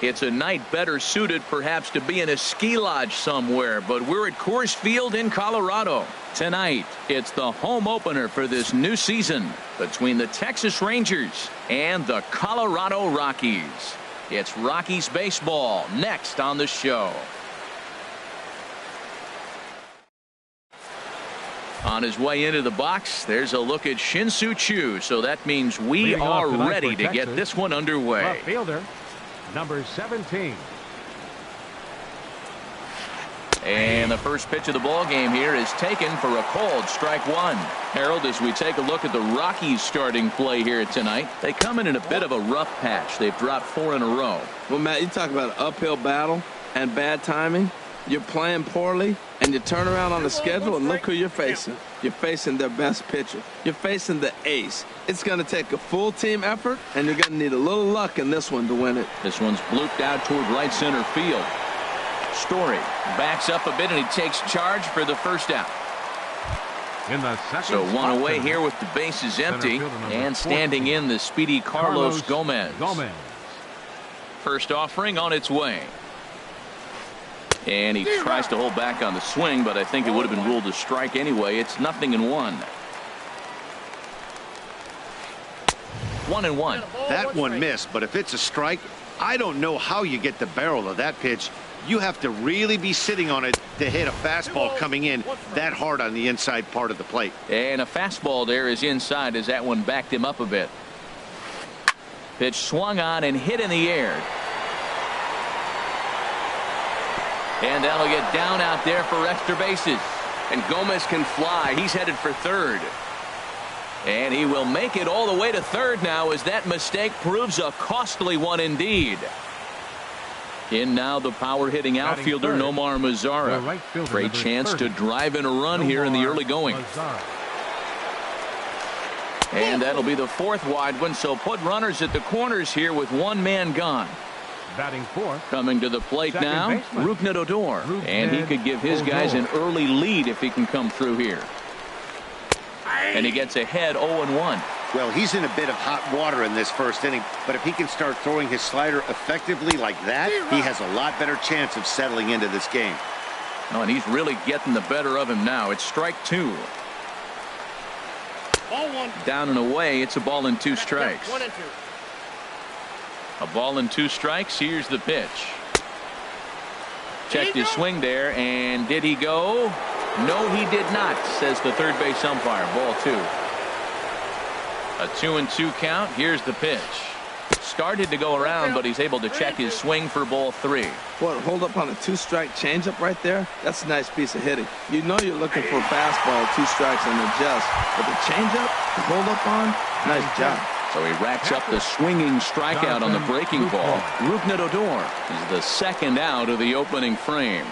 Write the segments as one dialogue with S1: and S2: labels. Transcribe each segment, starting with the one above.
S1: It's a night better suited perhaps to be in a ski lodge somewhere, but we're at Coors Field in Colorado. Tonight, it's the home opener for this new season between the Texas Rangers and the Colorado Rockies. It's Rockies baseball next on the show. On his way into the box, there's a look at Shin-Soo Choo, so that means we are ready to get this one underway.
S2: Left fielder, number 17.
S1: And the first pitch of the ball game here is taken for a called strike one. Harold, as we take a look at the Rockies starting play here tonight, they come in a bit of a rough patch. They've dropped 4 in a row.
S3: Well, Matt, you talk about an uphill battle and bad timing. You're playing poorly, and you turn around on the schedule, and look who you're facing. You're facing their best pitcher. You're facing the ace. It's going to take a full team effort, and you're going to need a little luck in this one to win it.
S1: This one's blooped out toward right center field. Story backs up a bit, and he takes charge for the first out.
S2: In the second
S1: so one away here with the bases empty, and standing in the speedy Carlos Gomez. First offering on its way. And he tries to hold back on the swing, but I think it would have been ruled a strike anyway. It's 0-1. 1-1.
S4: That one missed, but if it's a strike, I don't know how you get the barrel of that pitch. You have to really be sitting on it to hit a fastball coming in that hard on the inside part of the plate.
S1: And a fastball there is inside as that one backed him up a bit. Pitch swung on and hit in the air. And that'll get down out there for extra bases. And Gomez can fly. He's headed for third. And he will make it all the way to third now as that mistake proves a costly one indeed. In now the power-hitting outfielder Nomar Mazara. Great chance to drive in a run here in the early going. And that'll be the 4th wide one, so put runners at the corners here with one man gone.
S2: Batting fourth.
S1: Coming to the plate now, Rougned Odor. And he could give his guys an early lead if he can come through here. And he gets ahead 0-1.
S4: Well, he's in a bit of hot water in this first inning, but if he can start throwing his slider effectively like that, he has a lot better chance of settling into this game.
S1: Oh, and he's really getting the better of him now. It's strike 2.
S5: Ball 1.
S1: Down and away, it's a ball and 2 strikes.
S5: 1 and 2.
S1: A ball and 2 strikes. Here's the pitch. Checked his swing there, and did he go? No, he did not, says the third base umpire. Ball 2. A 2-2 count. Here's the pitch. Started to go around, but he's able to check his swing for ball 3.
S3: What, hold up on a 2-strike changeup right there? That's a nice piece of hitting. You know you're looking for a fastball, 2 strikes and adjust. But the changeup, the hold up on, nice job.
S1: So he racks up the swinging strikeout on the breaking ball. Rougned Odor is the second out of the opening frame.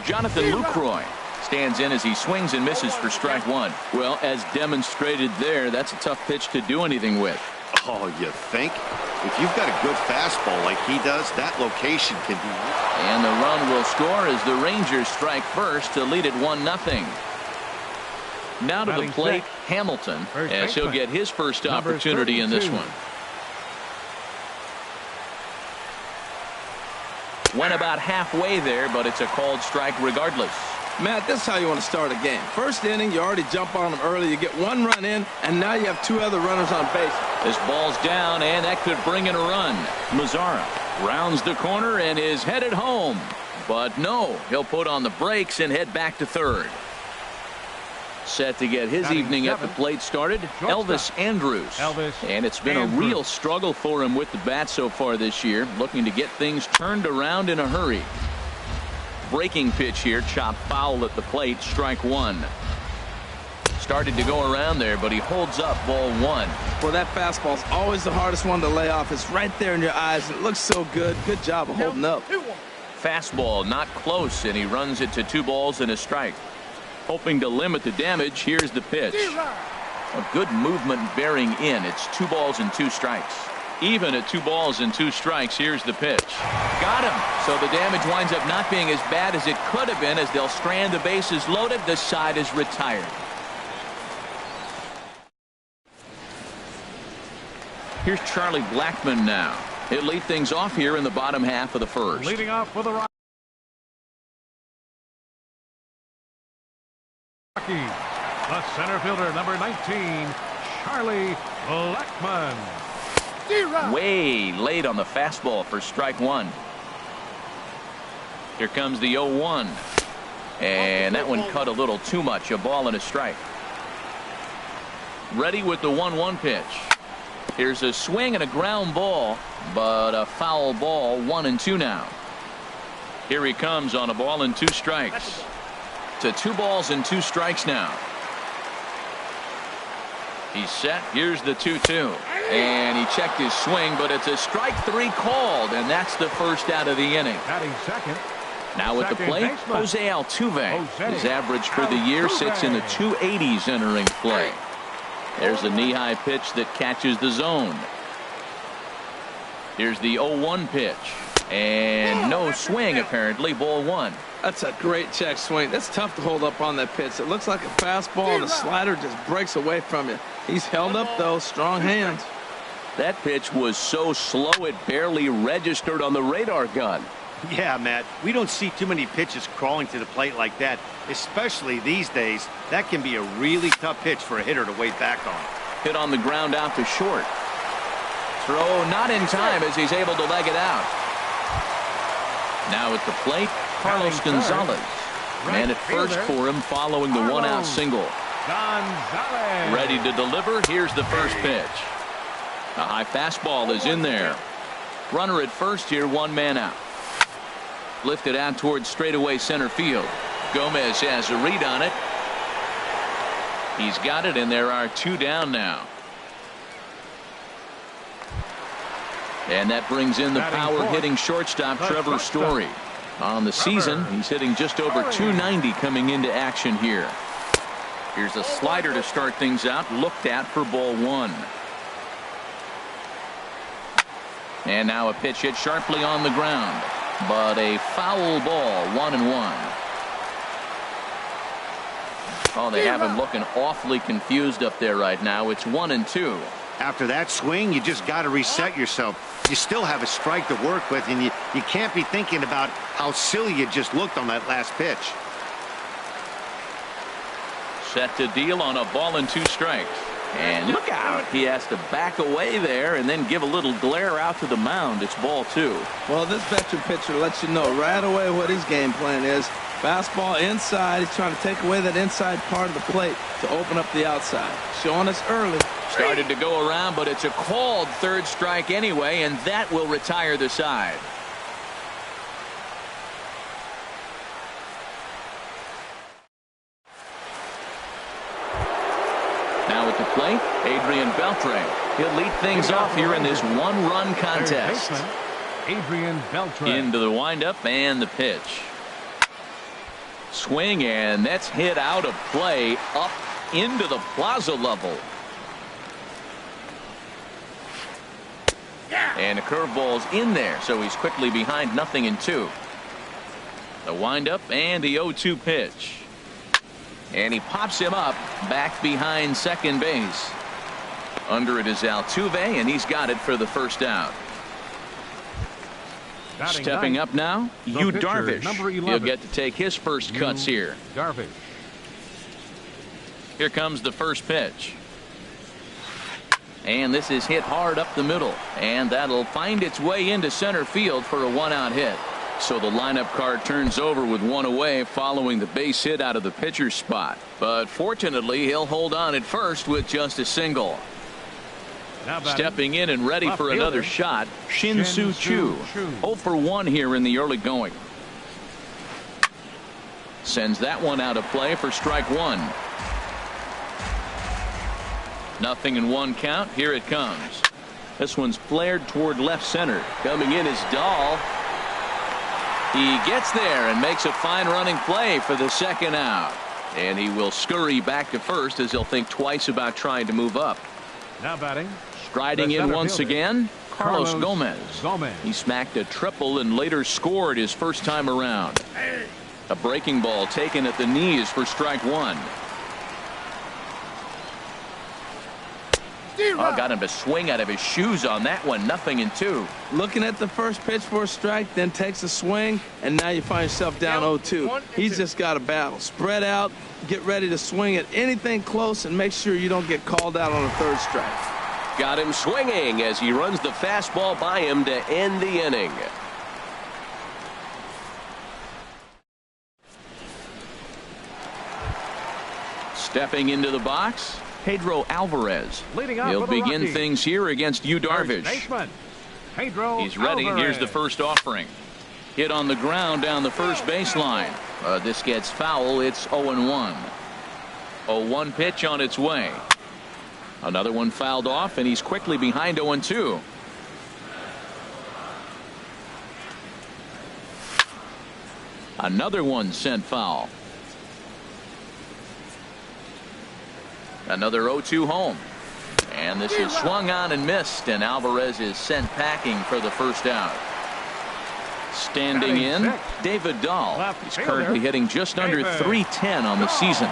S1: Jonathan Lucroy stands in as he swings and misses for strike 1. Well, as demonstrated there, that's a tough pitch to do anything with.
S4: Oh, you think? If you've got a good fastball like he does, that location can be.
S1: And the run will score as the Rangers strike first to lead it 1-0. Now to the plate, Hamilton, as he'll get his first opportunity in this one. Went about halfway there, but it's a called strike regardless.
S3: Matt, this is how you want to start a game. First inning, you already jump on them early. You get 1 run in, and now you have 2 other runners on base.
S1: This ball's down, and that could bring in a run. Mazara rounds the corner and is headed home. But no, he'll put on the brakes and head back to third. Set to get his evening at the plate started, Elvis Andrus. And it's been a real struggle for him with the bat so far this year, looking to get things turned around in a hurry. Breaking pitch here, chopped foul at the plate, strike 1. Started to go around there, but he holds up ball 1.
S3: Well, that fastball's always the hardest one to lay off. It's right there in your eyes. It looks so good. Good job of holding up.
S1: Fastball not close, and he runs it to 2 balls and a strike. Hoping to limit the damage, here's the pitch. A good movement bearing in. It's 2 balls and 2 strikes. Even at 2 balls and 2 strikes, here's the pitch. Got him. So the damage winds up not being as bad as it could have been as they'll strand the bases loaded. The side is retired. Here's Charlie Blackmon now. He'll lead things off here in the bottom half of the first.
S2: Leading off for the Rockies, the center fielder, number 19, Charlie Blackmon.
S1: Way late on the fastball for strike one. Here comes the 0-1. And that one cut a little too much. A ball and a strike. Ready with the 1-1 pitch. Here's a swing and a ground ball, but a foul ball. 1-2 now. Here he comes on a ball and 2 strikes. To 2 balls and 2 strikes now. He's set. Here's the 2-2. And he checked his swing, but it's a strike 3 called, and that's the first out of the inning.
S2: Batting second.
S1: Now at the plate, Jose Altuve. His average for the year sits in the 280s entering play. There's a knee-high pitch that catches the zone. Here's the 0-1 pitch. And no swing, apparently. Ball 1.
S3: That's a great check swing. That's tough to hold up on that pitch. It looks like a fastball, and the slider just breaks away from you. He's held up, though. Strong hands.
S1: That pitch was so slow it barely registered on the radar gun.
S4: Yeah, Matt, we don't see too many pitches crawling to the plate like that, especially these days. That can be a really tough pitch for a hitter to wait back on.
S1: Hit on the ground out to short. Throw not in time as he's able to leg it out. Now at the plate, Carlos Gonzalez. Man at first for him following the 1-out single.
S2: Gonzalez.
S1: Ready to deliver. Here's the first pitch. A high fastball is in there. Runner at first here, 1 man out. Lifted out towards straightaway center field. Gomez has a read on it. He's got it, and there are 2 down now. And that brings in the power-hitting shortstop Trevor Story. On the season, he's hitting just over 290 coming into action here. Here's a slider to start things out, looked at for ball 1. And now a pitch hit sharply on the ground, but a foul ball. 1-1. Oh, they have him looking awfully confused up there right now. It's 1-2.
S4: After that swing, you just got to reset yourself. You still have a strike to work with, and you can't be thinking about how silly you just looked on that last pitch.
S1: Set to deal on a ball and 2 strikes. And look out. He has to back away there and then give a little glare out to the mound. It's ball 2.
S3: Well, this veteran pitcher lets you know right away what his game plan is. Fastball inside. He's trying to take away that inside part of the plate to open up the outside. Showing us early.
S1: Started to go around, but it's a called 3rd strike anyway, and that will retire the side. Now at the plate, Adrian Beltre. He'll lead things off here in this 1-run contest.
S2: Adrian Beltre.
S1: Into the windup and the pitch. Swing, and that's hit out of play up into the plaza level. And a curveball's in there, so he's quickly behind 0-2. The windup and the 0-2 pitch. And he pops him up back behind second base. Under it is Altuve, and he's got it for the first out. Stepping up now, Yu Darvish. He'll get to take his first cuts here.
S2: Darvish.
S1: Here comes the first pitch. And this is hit hard up the middle, and that'll find its way into center field for a 1-out hit. So the lineup card turns over with 1 away following the base hit out of the pitcher's spot. But fortunately, he'll hold on at first with just a single. Stepping in and ready for another shot, Shin-Soo Choo. 0 for 1 here in the early going. Sends that one out of play for strike 1. 0-1 count. Here it comes. This one's flared toward left center. Coming in is Dahl. He gets there and makes a fine running play for the 2nd out. And he will scurry back to first as he'll think twice about trying to move up.
S2: Now batting.
S1: Striding in once again, Carlos Gomez. He smacked a triple and later scored his first time around. A breaking ball taken at the knees for strike 1. Oh, got him to swing out of his shoes on that one. 0-2.
S3: Looking at the first pitch for a strike, then takes a swing, and now you find yourself down 0-2. He's just got a battle. Spread out, get ready to swing at anything close, and make sure you don't get called out on a third strike.
S5: Got him swinging as he runs the fastball by him to end the inning.
S1: Stepping into the box, Pedro Alvarez.
S2: Leading off
S1: He'll
S2: with a
S1: begin
S2: Rocky.
S1: things here against Yu
S2: First
S1: Darvish.
S2: baseman, Pedro
S1: He's ready.
S2: Alvarez.
S1: Here's the first offering. Hit on the ground down the first baseline. This gets foul. It's 0-1. 0-1 pitch on its way. Another one fouled off, and he's quickly behind 0-2. Another one sent foul. Another 0-2 home. And this is swung on and missed, and Alvarez is sent packing for the first out. Standing in, David Dahl. He's currently hitting just under .310 on the season.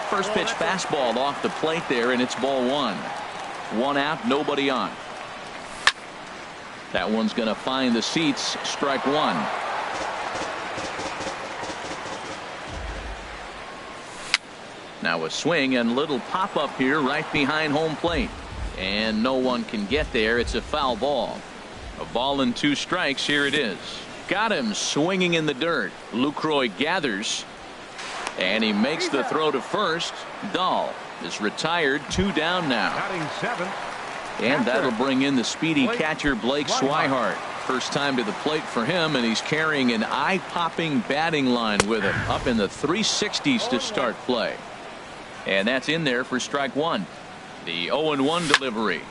S1: First pitch fastball off the plate there, and it's ball one. One out, nobody on. That one's going to find the seats. Strike one. Now a swing and little pop up here right behind home plate, and no one can get there. It's a foul ball. A ball and 2 strikes. Here it is. Got him swinging in the dirt. Lucroy gathers, and he makes the throw to first. Dahl is retired. 2 down now.
S2: Batting 7th.
S1: And that'll bring in the speedy catcher Blake Swihart. First time to the plate for him, and he's carrying an eye-popping batting line with him. Up in the 360s to start play. And that's in there for strike one. The 0-1 delivery.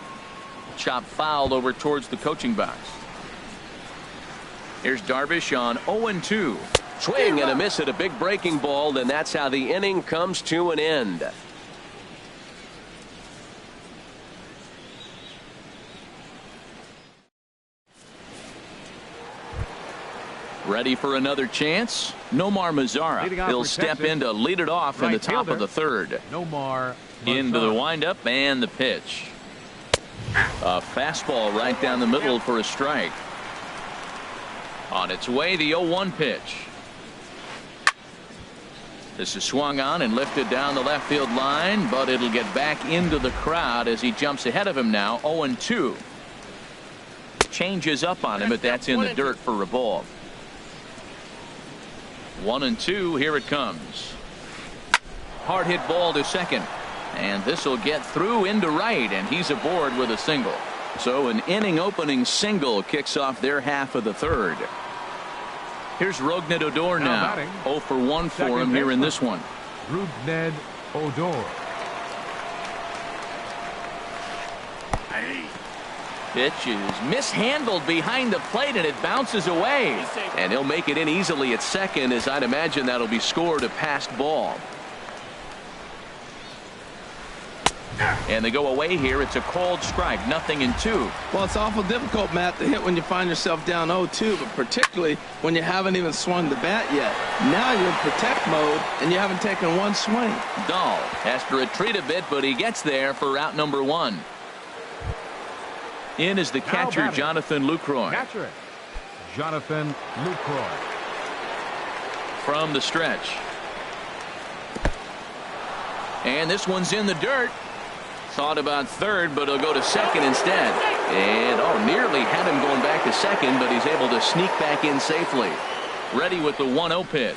S1: Chop fouled over towards the coaching box. Here's Darvish on 0-2.
S5: Swing and a miss at a big breaking ball, and that's how the inning comes to an end.
S1: Ready for another chance? Nomar Mazara. He'll step in to lead it off in the top of the third.
S2: Nomar
S1: Into the windup and the pitch. A fastball right down the middle for a strike. On its way, the 0-1 pitch. This is swung on and lifted down the left field line, but it'll get back into the crowd as he jumps ahead of him now. 0-2. Changes up on him, but that's in the dirt for a ball. 1-2. Here it comes. Hard hit ball to second, and this will get through into right, and he's aboard with a single. So an inning opening single kicks off their half of the third. Here's Rougned Odor now. 0 for 1 for him here in this one.
S2: Rougned Odor.
S1: Pitch is mishandled behind the plate, and it bounces away. And he'll make it in easily at second, as I'd imagine that'll be scored a passed ball. And they go away here. It's a called strike. 0-2.
S3: Well, it's awful difficult, Matt, to hit when you find yourself down 0-2, but particularly when you haven't even swung the bat yet. Now you're in protect mode, and you haven't taken one swing.
S1: Dahl has to retreat a bit, but he gets there for out number 1. In is the catcher, Jonathan Lucroy.
S2: Catcher, Jonathan Lucroy.
S1: From the stretch. And this one's in the dirt. Thought about third, but he'll go to second instead. And nearly had him going back to second, but he's able to sneak back in safely. Ready with the 1-0 pitch.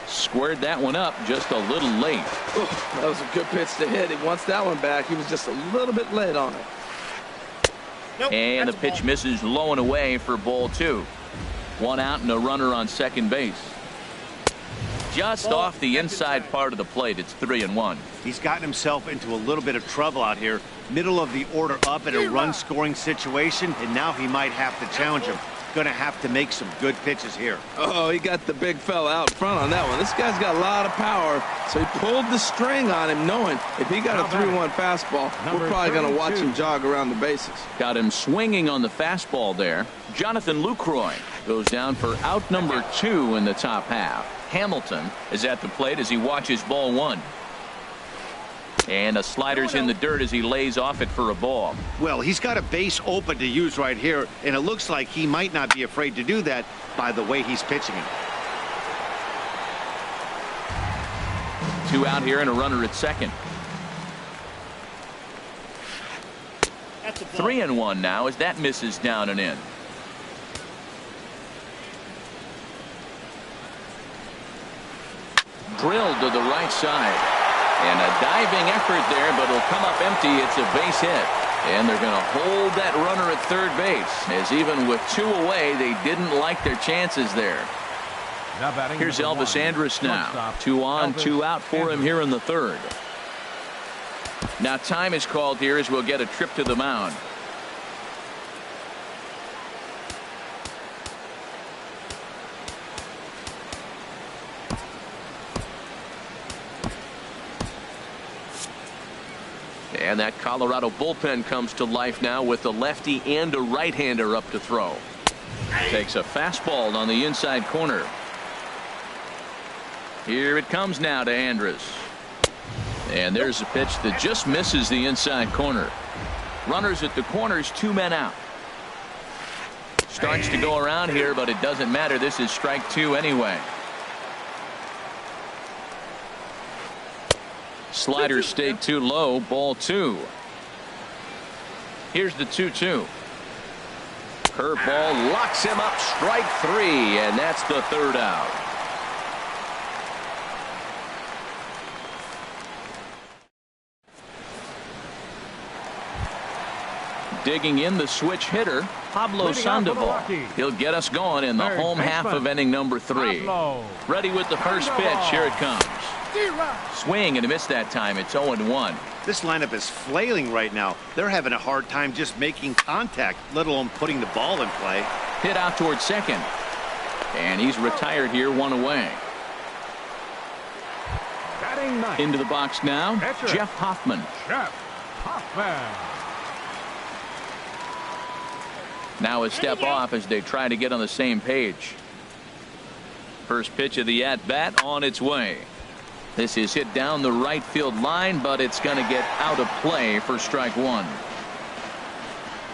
S1: Squared that one up just a little late.
S3: Ooh, that was a good pitch to hit. He wants that one back. He was just a little bit late on it.
S1: And the pitch misses low and away for ball 2. 1 out and a runner on second base. Just off the inside part of the plate. It's 3-1.
S4: He's gotten himself into a little bit of trouble out here. Middle of the order up in a run scoring situation, and now he might have to challenge him. Going to have to make some good pitches here.
S3: Oh, he got the big fella out front on that one. This guy's got a lot of power, so he pulled the string on him, knowing if he got a 3-1 fastball, we're probably going to watch him jog around the bases.
S1: Got him swinging on the fastball there. Jonathan Lucroy goes down for out number 2 in the top half. Hamilton is at the plate as he watches ball 1. And a slider's in the dirt as he lays off it for a ball.
S4: Well, he's got a base open to use right here, and it looks like he might not be afraid to do that by the way he's pitching it.
S1: 2 out here and a runner at second. 3-1 now as that misses down and in. Drilled to the right side. And a diving effort there, but it'll come up empty. It's a base hit. And they're going to hold that runner at third base, as even with 2 away, they didn't like their chances there. Here's Elvis Andrus now. 2 on, 2 out for him here in the third. Now time is called here as we'll get a trip to the mound. And that Colorado bullpen comes to life now with a lefty and a right-hander up to throw. Takes a fastball on the inside corner. Here it comes now to Andrus. And there's a pitch that just misses the inside corner. Runners at the corners, 2 men out. Starts to go around here, but it doesn't matter. This is strike 2 anyway. Slider stayed too low. Ball 2. Here's the 2-2. Curveball locks him up. Strike 3, and that's the third out. Digging in the switch hitter, Pablo Sandoval. He'll get us going in the home half of inning number 3. Ready with the first pitch. Here it comes. Swing and a miss that time. It's 0-1.
S4: This lineup is flailing right now. They're having a hard time just making contact, let alone putting the ball in play.
S1: Hit out towards second. And he's retired here, 1 away. Into the box now, Jeff Hoffman. Now a step off as they try to get on the same page. First pitch of the at-bat on its way. This is hit down the right field line, but it's going to get out of play for strike 1.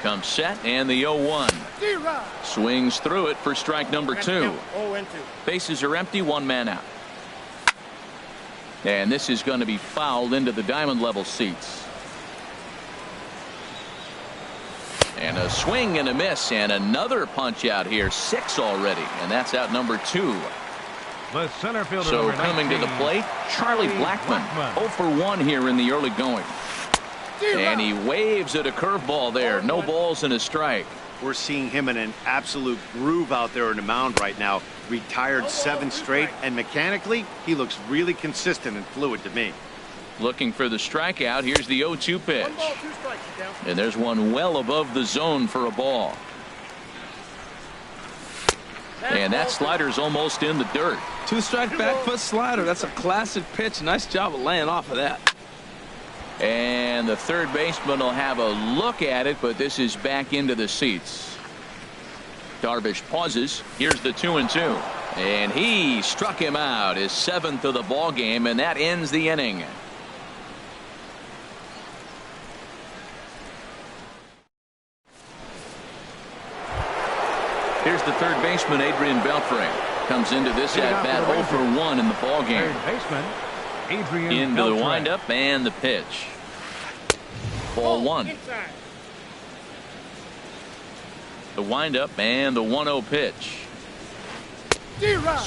S1: Comes set and the 0-1. Swings through it for strike number 2. Bases are empty, 1 man out. And this is going to be fouled into the diamond level seats. And a swing and a miss and another punch out here. 6 already, and that's out number 2.
S2: The center fielder,
S1: so coming 19, to the plate, Charlie Blackmon. 0 for 1 here in the early going. And he waves at a curveball there. No balls and a strike.
S4: We're seeing him in an absolute groove out there in the mound right now. Retired 7 straight, and mechanically, he looks really consistent and fluid to me.
S1: Looking for the strikeout. Here's the 0-2 pitch. And there's one well above the zone for a ball. And that slider's almost in the dirt.
S3: 2-strike back foot slider. That's a classic pitch. Nice job of laying off of that.
S1: And the third baseman will have a look at it, but this is back into the seats. Darvish pauses. Here's the 2-2. And he struck him out, his 7th of the ball game, and that ends the inning. Here's the third baseman, Adrian Beltre. Comes into this at-bat 0 for 1 in the ball game.
S2: Third baseman, Adrian
S1: into
S2: Beltre.
S1: the windup and the pitch. Ball 1. The windup and the 1-0 pitch.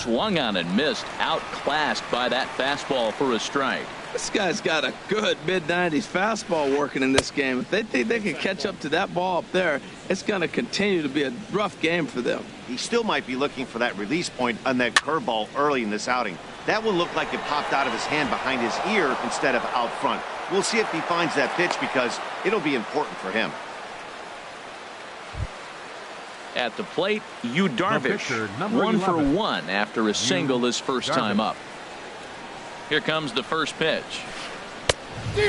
S1: Swung on and missed. Outclassed by that fastball for a strike.
S3: This guy's got a good mid-90s fastball working in this game. If they think they can catch up to that ball up there, it's going to continue to be a rough game for them.
S4: He still might be looking for that release point on that curveball early in this outing. That one looked like it popped out of his hand behind his ear instead of out front. We'll see if he finds that pitch because it'll be important for him.
S1: At the plate, Yu Darvish. 1 for 1 after a single his first time up. Here comes the first pitch.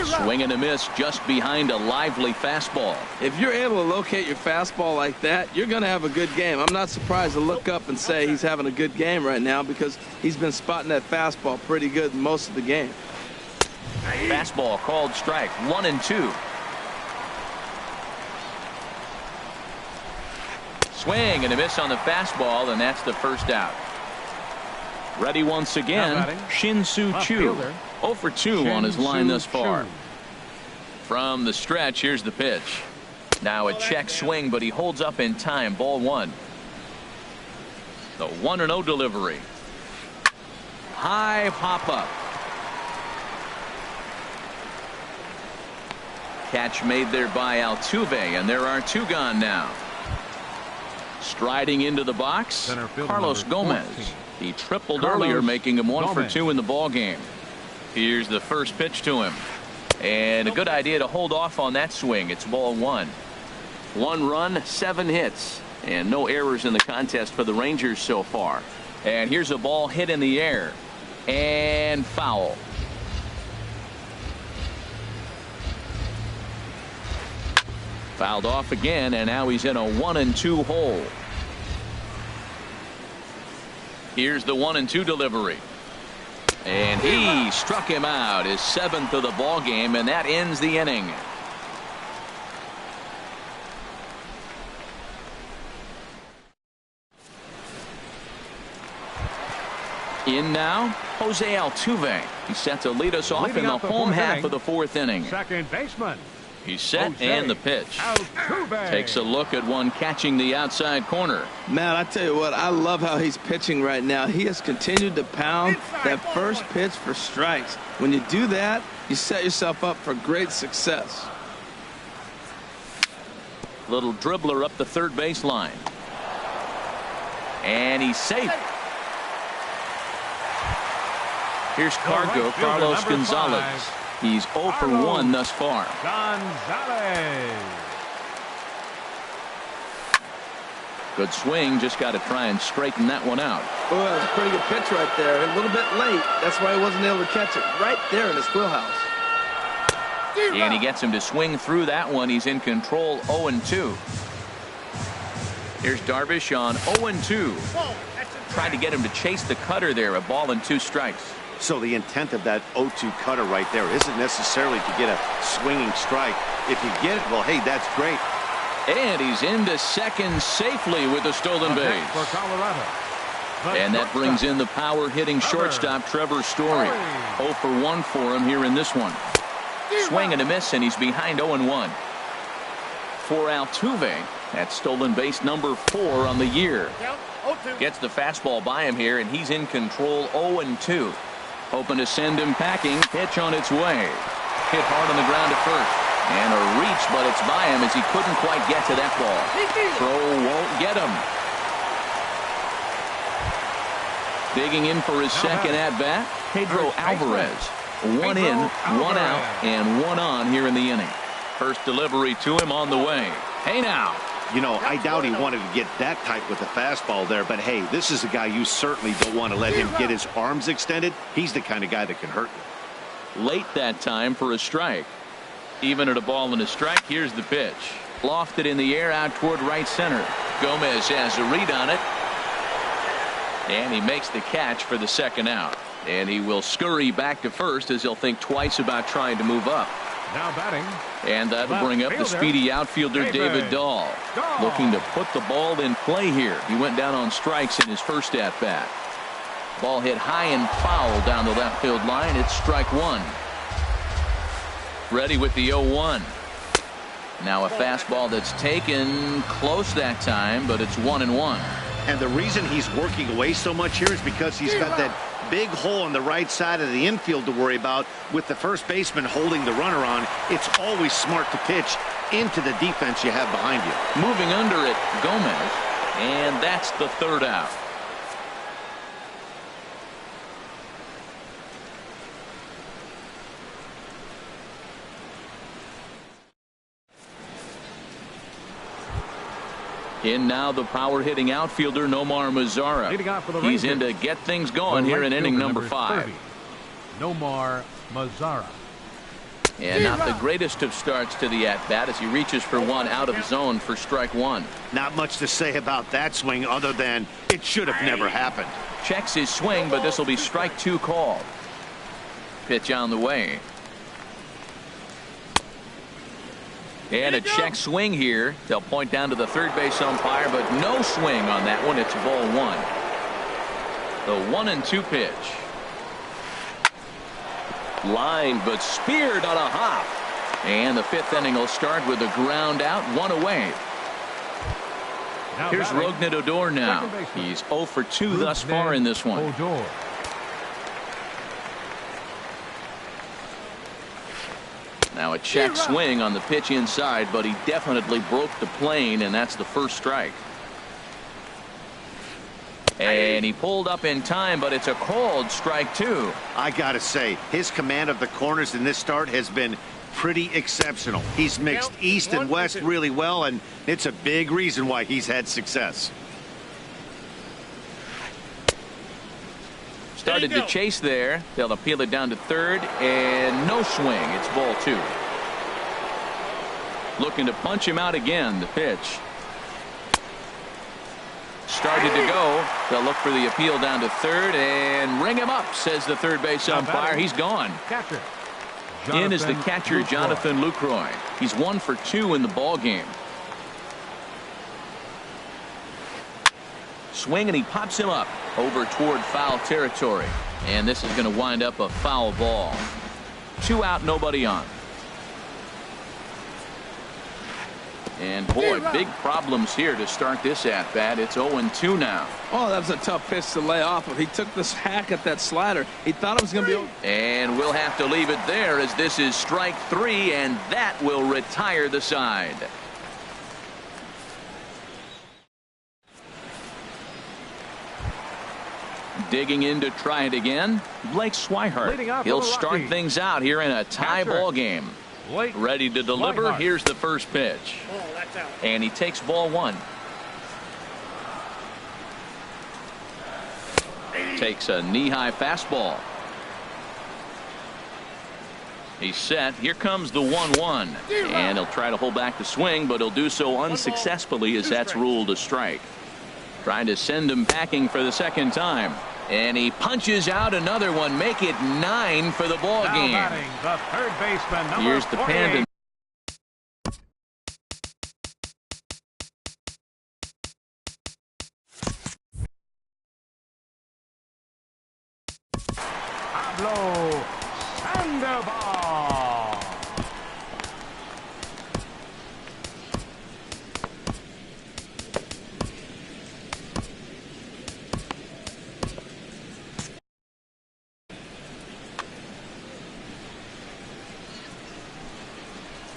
S1: Swing and a miss just behind a lively fastball.
S3: If you're able to locate your fastball like that, you're going to have a good game. I'm not surprised to look up and say he's having a good game right now because he's been spotting that fastball pretty good most of the game.
S1: Fastball called strike. 1-2. Swing and a miss on the fastball, and that's the first out. Ready once again, Shin-Soo Choo. 0 for 2 on his line thus far. From the stretch, here's the pitch. Now a check swing, but he holds up in time. Ball 1. The 1-0 delivery. High pop up. Catch made there by Altuve, and there are 2 gone now. Striding into the box, Carlos Gomez. He tripled earlier, making him 1 for 2 in the ball game. Here's the first pitch to him, and a good idea to hold off on that swing. It's ball 1. 1 run, 7 hits, and no errors in the contest for the Rangers so far. And here's a ball hit in the air, and foul. Fouled off again, and now he's in a 1-2 hole. Here's the 1-2 delivery. And he struck him out, his 7th of the ball game, and that ends the inning. In now, Jose Altuve. He's set to lead us off in the home half of the 4th inning.
S2: Second baseman.
S1: He's set, and the pitch.
S2: Altuve.
S1: Takes a look at one catching the outside corner.
S3: Man, I tell you what, I love how he's pitching right now. He has continued to pound that first pitch for strikes. When you do that, you set yourself up for great success.
S1: Little dribbler up the third baseline. And he's safe. Here's Cargo, Carlos Gonzalez. He's 0 for 1 thus far.
S2: Gonzalez.
S1: Good swing, just got to try and straighten that one out.
S3: Oh, that was a pretty good pitch right there. A little bit late. That's why he wasn't able to catch it right there in his wheelhouse.
S1: And he gets him to swing through that one. He's in control. 0-2. Here's Darvish on 0-2. Tried to get him to chase the cutter there. A ball and 2 strikes.
S4: So the intent of that 0-2 cutter right there isn't necessarily to get a swinging strike. If you get it, well, hey, that's great.
S1: And he's into second safely with a stolen base.
S2: For Colorado.
S1: And that brings in the power hitting shortstop Trevor Story. 0 for 1 for him here in this one. Swing and a miss, and he's behind 0-1. For Altuve, that's stolen base number 4 on the year. Gets the fastball by him here, and he's in control. 0-2. Hoping to send him packing. Pitch on its way. Hit hard on the ground at first. And a reach, but it's by him as he couldn't quite get to that ball. Throw won't get him. Digging in for his second at-bat, Pedro Alvarez. 1 in, 1 out, and 1 on here in the inning. First delivery to him on the way. Hey now.
S4: You know, I doubt he wanted to get that tight with the fastball there, but hey, this is a guy you certainly don't want to let him get his arms extended. He's the kind of guy that can hurt you.
S1: Late that time for a strike. Even at a ball and a strike, here's the pitch. Lofted in the air out toward right center. Gomez has a read on it. And he makes the catch for the second out. And he will scurry back to first as he'll think twice about trying to move up.
S2: Now batting.
S1: And that'll bring up the speedy outfielder David Dahl. Looking to put the ball in play here. He went down on strikes in his first at bat. Ball hit high and foul down the left field line. It's strike 1. Ready with the 0-1. Now a fastball that's taken close that time, but it's 1-1.
S4: And the reason he's working away so much here is because he's got that big hole on the right side of the infield to worry about. With the first baseman holding the runner on, it's always smart to pitch into the defense you have behind you.
S1: Moving under it, Gomez, and that's the third out. In now the power hitting outfielder Nomar Mazara. He's in to get things going here in inning number 5.
S2: Nomar Mazara.
S1: And not the greatest of starts to the at-bat as he reaches for one out of zone for strike 1.
S4: Not much to say about that swing other than it should have never happened.
S1: Checks his swing, but this will be strike 2 called. Pitch on the way. And a check swing here. They'll point down to the third base umpire, but no swing on that one. It's ball one. The 1-2 pitch.
S5: Line, but speared on a hop.
S1: And the fifth inning will start with a ground out, one away.
S2: Now
S1: Here's
S2: batting,
S1: Rougned Odor now.
S2: second baseman.
S1: He's 0 for 2 thus far in this one.
S2: Odor.
S1: Now a check swing on the pitch inside, but he definitely broke the plane, and that's the first strike. And he pulled up in time, but it's a called strike two.
S4: I gotta say, his command of the corners in this start has been pretty exceptional. He's mixed east and west really well, and it's a big reason why he's had success.
S1: Started to chase there. They'll appeal it down to third, and no swing. It's ball two. Looking to punch him out again. The pitch started to go. They'll look for the appeal down to third and ring him up, says the third base umpire. He's gone.
S2: Catcher.
S1: In is the catcher,
S2: Lucroy.
S1: Jonathan Lucroy. He's 1 for 2 in the ball game. Swing, and he pops him up over toward foul territory. And this is going to wind up a foul ball. 2 out, nobody on. And boy, big problems here to start this at bat. It's 0-2 now.
S3: Oh, that was a tough pitch to lay off of. He took this hack at that slider. He thought it was going to be over.
S1: And we'll have to leave it there, as this is strike 3, and that will retire the side. Digging in to try it again, Blake
S2: Leading off
S1: Swihart. He'll
S2: for the
S1: start
S2: Rockies.
S1: things out here in a tie
S2: Catcher.
S1: ball game.
S2: Blake
S1: Ready to deliver.
S2: Swihart.
S1: Here's the first pitch. And he takes ball one. Takes a knee-high fastball. He's set. Here comes the 1-1. And he'll try to hold back the swing, but he'll do so unsuccessfully, as that's ruled a strike. Trying to send him packing for the second time. And he punches out another one. Make it 9 for the ball
S2: now
S1: game.
S2: batting, the third baseman, number
S1: Here's the
S2: 48.
S1: Panda.
S2: Pablo Sandoval.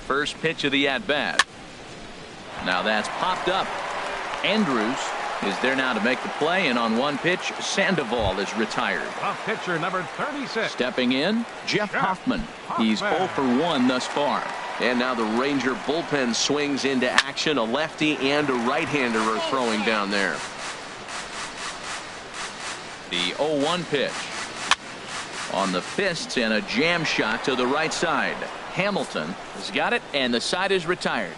S1: First pitch of the at-bat. Now that's popped up. Andrews is there now to make the play, and on one pitch, Sandoval is retired.
S2: The pitcher, number 36.
S1: Stepping in, Jeff Hoffman. He's 0 for 1 thus far.
S5: And now the Ranger bullpen swings into action. A lefty and a right-hander are throwing down there.
S1: The 0-1 pitch. On the fists, and a jam shot to the right side. Hamilton has got it, and the side is retired.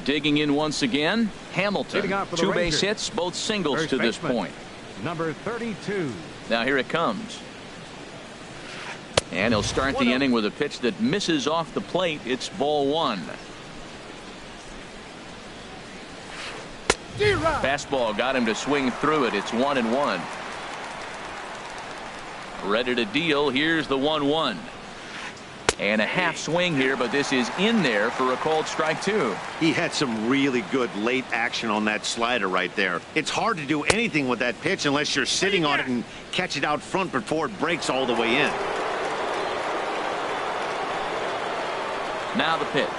S1: Digging in once again, Hamilton.
S2: Leading off for the
S1: 2 base
S2: Rangers.
S1: hits, both singles
S2: First
S1: to this
S2: baseman,
S1: point.
S2: number 32.
S1: Now here it comes. And he'll start the inning with a pitch that misses off the plate. It's ball one. Fastball got him to swing through it. It's 1-1. Ready to deal. Here's the 1-1. And a half swing here, but this is in there for a called strike two.
S4: He had some really good late action on that slider right there. It's hard to do anything with that pitch unless you're sitting on it and catch it out front before it breaks all the way in.
S1: Now the pitch.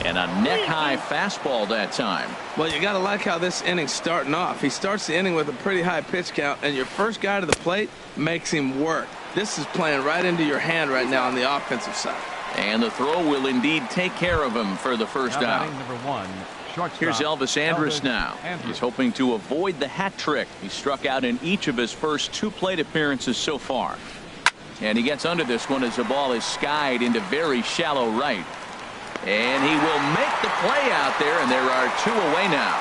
S1: And a neck-high fastball that time.
S3: Well, you got to like how this inning's starting off. He starts the inning with a pretty high pitch count, and your first guy to the plate makes him work. This is playing right into your hand right now on the offensive side.
S1: And the throw will indeed take care of him for the first
S2: Now
S1: out.
S2: batting number 1, shortstop.
S1: Here's Elvis Andrus now.
S2: Andrus.
S1: He's hoping to avoid the hat trick. He struck out in each of his first 2 plate appearances so far. And he gets under this one as the ball is skied into very shallow right. And he will make the play out there, and there are 2 away now.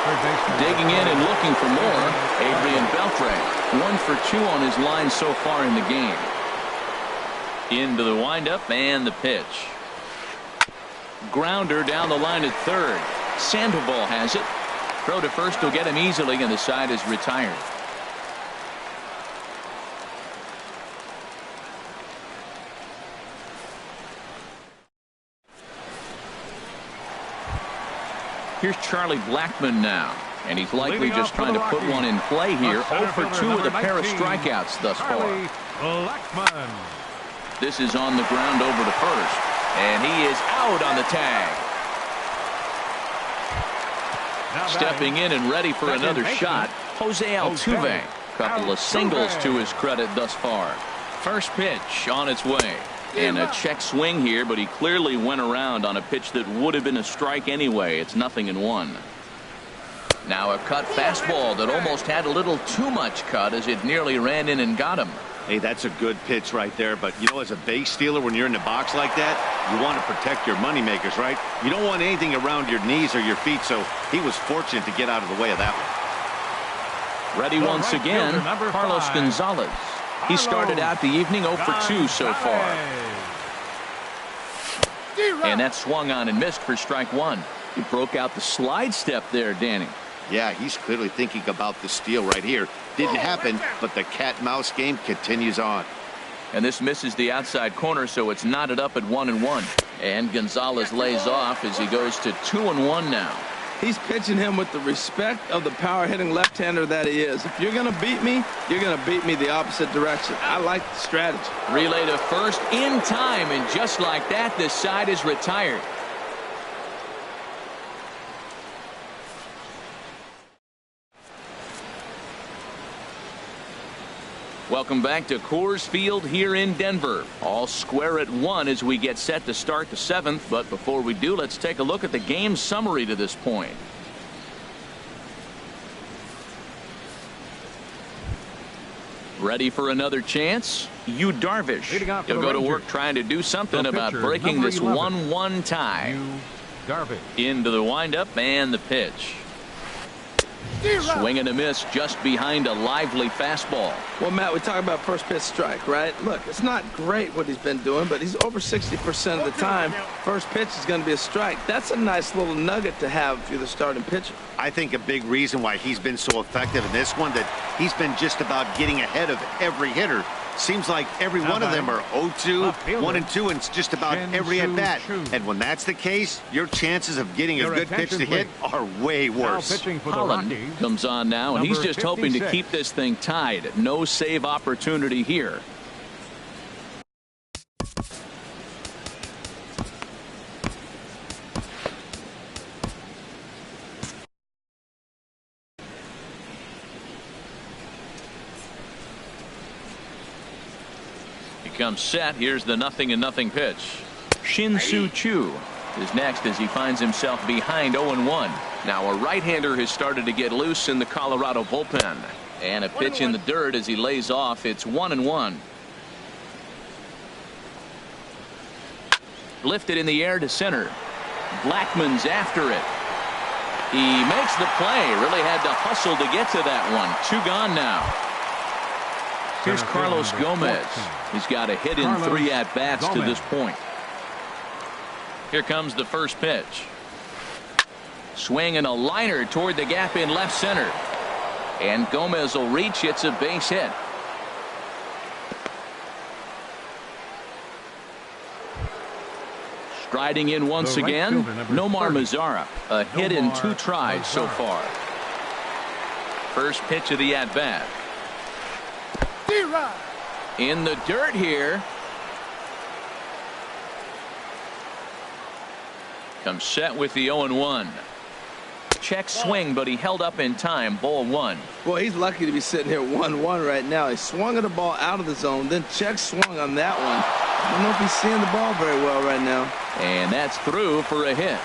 S2: third baseman.
S1: Digging in and looking for more, Adrian Beltre. 1 for 2 on his line so far in the game. Into the windup and the pitch. Grounder down the line at third. Sandoval has it. Throw to first will get him easily, and the side is retired. Here's Charlie Blackmon now, and he's likely just trying to put one in play here. 0 for 2 with a pair of strikeouts thus far.
S2: Blackmon.
S1: This is on the ground over to first, and he is out on the tag. Stepping in and ready for another shot, Jose Altuve. Couple of singles to his credit thus far. First pitch on its way. And a check swing here, but he clearly went around on a pitch that would have been a strike anyway. It's 0-1. Now a cut fastball that almost had a little too much cut as it nearly ran in and got him.
S4: Hey, that's a good pitch right there. But, you know, as a base stealer, when you're in the box like that, you want to protect your moneymakers, right? You don't want anything around your knees or your feet, so he was fortunate to get out of the way of that one.
S1: Ready once again, Carlos Gonzalez. He started out the evening 0 for 2 so far. And that swung on and missed for strike 1. He broke out the slide step there, Danny.
S4: Yeah, he's clearly thinking about the steal right here. Didn't happen, but the cat-mouse game continues on.
S1: And this misses the outside corner, so it's knotted up at 1-1. And Gonzalez lays off as he goes to 2-1 now.
S3: He's pitching him with the respect of the power-hitting left-hander that he is. If you're going to beat me, you're going to beat me the opposite direction. I like the strategy.
S1: Relay to first in time, and just like that, this side is retired. Welcome back to Coors Field here in Denver. All square at 1 as we get set to start the 7th. But before we do, let's take a look at the game summary to this point. Ready for another chance? Yu Darvish. He'll go to work trying to do something about breaking this 1-1 tie.
S2: Yu Darvish.
S1: Into the windup and the pitch. Swing and a miss just behind a lively fastball.
S3: Well, Matt, we talk about first pitch strike, right? Look, it's not great what he's been doing, but he's over 60% of the time. First pitch is going to be a strike. That's a nice little nugget to have if you're the starting pitcher.
S4: I think a big reason why he's been so effective in this one, that he's been just about getting ahead of every hitter. Seems like every one of them are 0-2, 1-2, and it's just about every at-bat. And when that's the case, your chances of getting a good pitch to hit are way worse.
S1: Holland comes on now, and he's just hoping to keep this thing tied. No save opportunity here. Comes set. Here's the 0-0 pitch. Shin-Soo Choo is next as he finds himself behind 0-1. Now a right-hander has started to get loose in the Colorado bullpen. And a pitch in the dirt as he lays off. It's 1-1. Lifted in the air to center. Blackmon's after it. He makes the play. Really had to hustle to get to that one. 2 gone now. Here's Carlos Gomez. He's got a hit in 3 at-bats to this point. Here comes the first pitch. Swing and a liner toward the gap in left center. And Gomez will reach. It's a base hit. Striding in once again, Nomar Mazara. A hit in 2 tries so far. First pitch of the at-bat. In the dirt here. Comes set with the 0-1. Check swing, but he held up in time. Ball 1.
S3: Well, he's lucky to be sitting here 1-1 right now. He swung at the ball out of the zone, then check swung on that one. I don't know if he's seeing the ball very well right now.
S1: And that's through for a hit.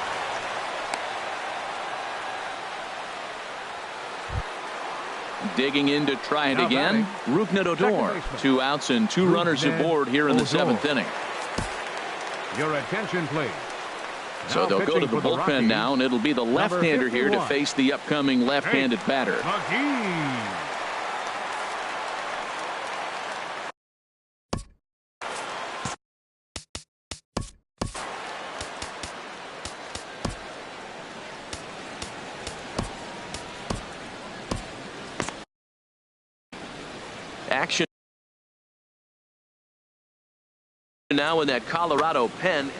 S1: Digging in to try it again. Rougned Odor. 2 outs and 2 runners aboard here in the 7th inning.
S2: Your attention, please.
S1: So they'll go to the bullpen now, and it'll be the left-hander here to face the upcoming left-handed batter. Action now in that Colorado pen.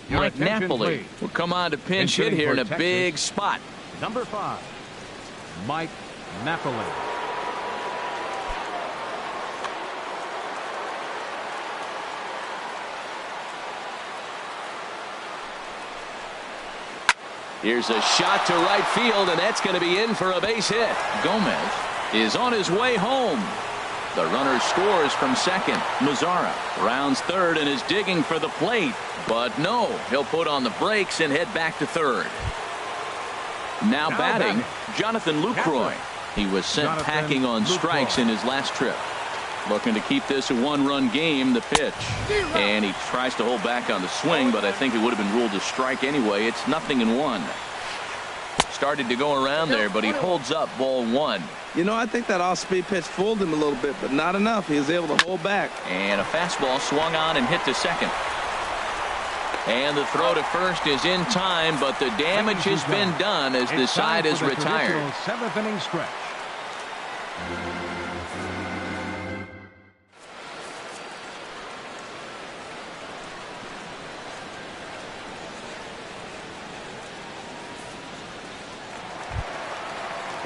S1: Mike Napoli will come on to pinch hit here in a big spot.
S2: Number 5, Mike Napoli.
S1: Here's a shot to right field, and that's going to be in for a base hit. Gomez is on his way home. The runner scores from second. Mazzara rounds third and is digging for the plate. But no, he'll put on the brakes and head back to third. Now batting, Jonathan Lucroy. He was sent packing on strikes in his last trip. Looking to keep this a one-run game, the pitch. And he tries to hold back on the swing, but I think it would have been ruled a strike anyway. It's 0-1. Started to go around there, but he holds up ball 1.
S3: You know, I think that off-speed pitch fooled him a little bit, but not enough. He was able to hold back.
S1: And a fastball swung on and hit to second. And the throw to first is in time, but the damage has been done as the side is retired.
S2: 7th inning stretch.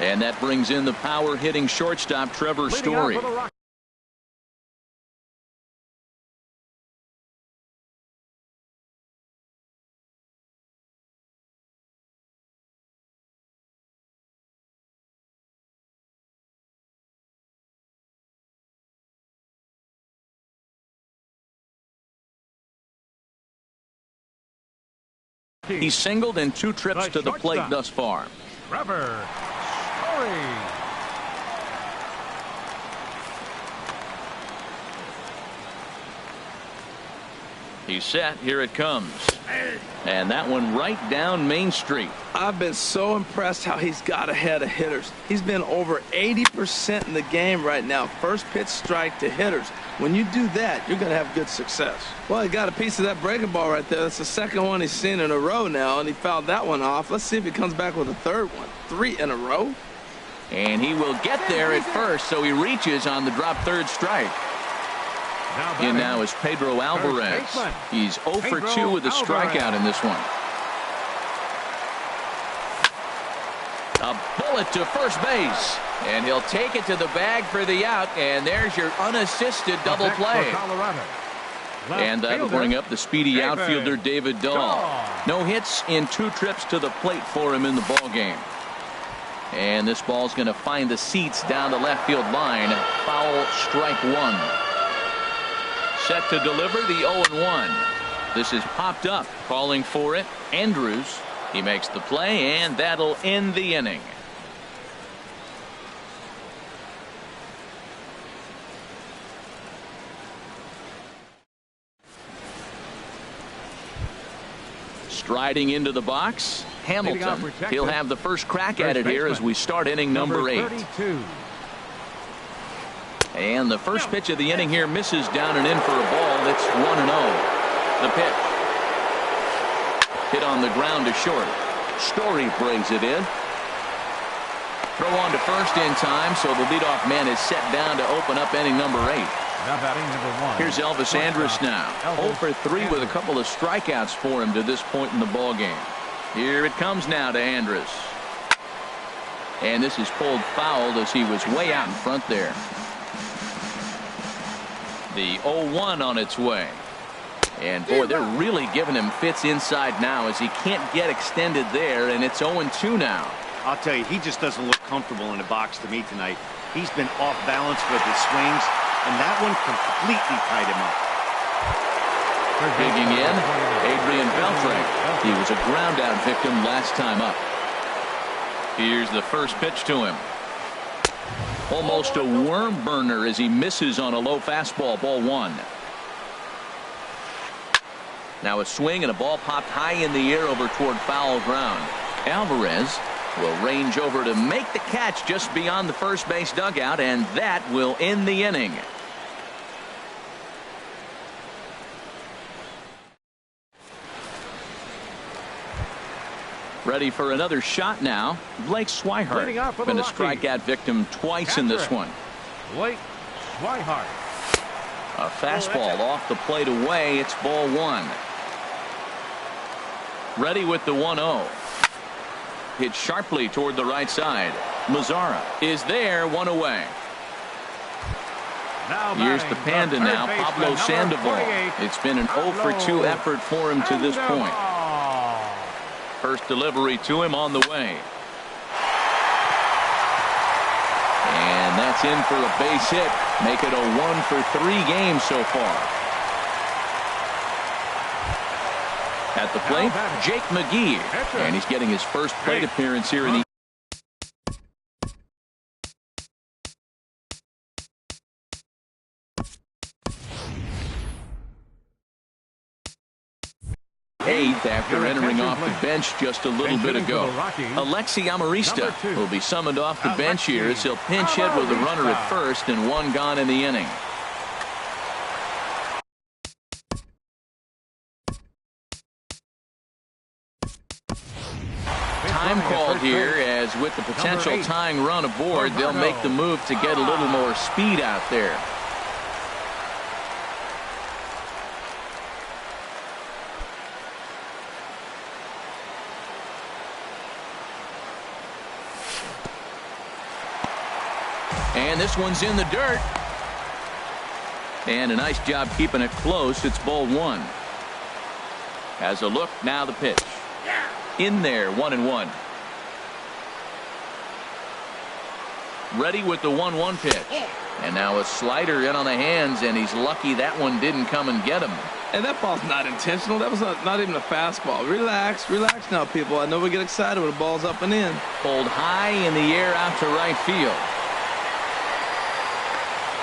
S1: And that brings in the power-hitting shortstop, Trevor Story. He's singled in 2 trips to the plate thus far.
S2: Trevor Story.
S1: He's set. Here it comes. And that one right down Main Street.
S3: I've been so impressed how he's got ahead of hitters. He's been over 80% in the game right now. First pitch strike to hitters. When you do that, you're going to have good success. Well, he got a piece of that breaking ball right there. That's the second one he's seen in a row now, and he fouled that one off. Let's see if he comes back with a third one. 3 in a row.
S1: And he will get there at first, so he reaches on the drop third strike. In now is Pedro Alvarez. He's 0 for 2 with a strikeout in this one. A bullet to first base. And he'll take it to the bag for the out. And there's your unassisted double play. And that'll bring up the speedy outfielder David Dahl. No hits in 2 trips to the plate for him in the ball game. And this ball's going to find the seats down the left field line. Foul, strike 1. Set to deliver the 0-1. This is popped up. Calling for it, Andrews. He makes the play, and that'll end the inning. Striding into the box, Hamilton. He'll have the first crack at it here as we start inning number 8. And the first pitch of the inning here misses down and in for a ball. That's 1-0. The pitch. Hit on the ground to short. Story brings it in. Throw on to first in time, so the leadoff man is set down to open up inning number 8.
S2: Now batting number 1.
S1: Here's Elvis Andrus now. 0 for 3 with a couple of strikeouts for him to this point in the ball game. Here it comes now to Andrus. And this is pulled fouled as he was way out in front there. The 0-1 on its way. And boy, they're really giving him fits inside now as he can't get extended there, and it's 0-2 now.
S4: I'll tell you, he just doesn't look comfortable in the box to me tonight. He's been off balance with his swings, and that one completely tied him up.
S1: Digging in, Adrian Beltre. He was a ground out victim last time up. Here's the first pitch to him. Almost a worm burner as he misses on a low fastball. Ball 1. Now a swing and a ball popped high in the air over toward foul ground. Alvarez will range over to make the catch just beyond the first base dugout, and that will end the inning. Ready for another shot now. Blake Swihart been a strikeout victim twice in this one.
S2: Blake Swihart.
S1: A fastball off the plate away. It's ball 1. Ready with the 1-0. Hit sharply toward the right side. Mazzara is there, 1 away. Here's the Panda now, Pablo Sandoval. It's been an 0 for 2 effort for him to this point. First delivery to him on the way. And that's in for a base hit. Make it a 1 for 3 game so far. At the plate, Jake McGee. And he's getting his first plate appearance here in the eighth after entering off the bench just a little bit ago. Alexi Amarista will be summoned off the bench here as he'll pinch hit with a runner at first and 1 gone in the inning. Time called here, as with the potential tying run aboard, they'll make the move to get a little more speed out there. And this one's in the dirt. And a nice job keeping it close. It's ball 1. Has a look, now the pitch. In there, 1-1. Ready with the 1-1 pitch. And now a slider in on the hands, and he's lucky that one didn't come and get him.
S3: And that ball's not intentional. That was not even a fastball. Relax, relax now, people. I know we get excited when the ball's up and in.
S1: Pulled high in the air out to right field.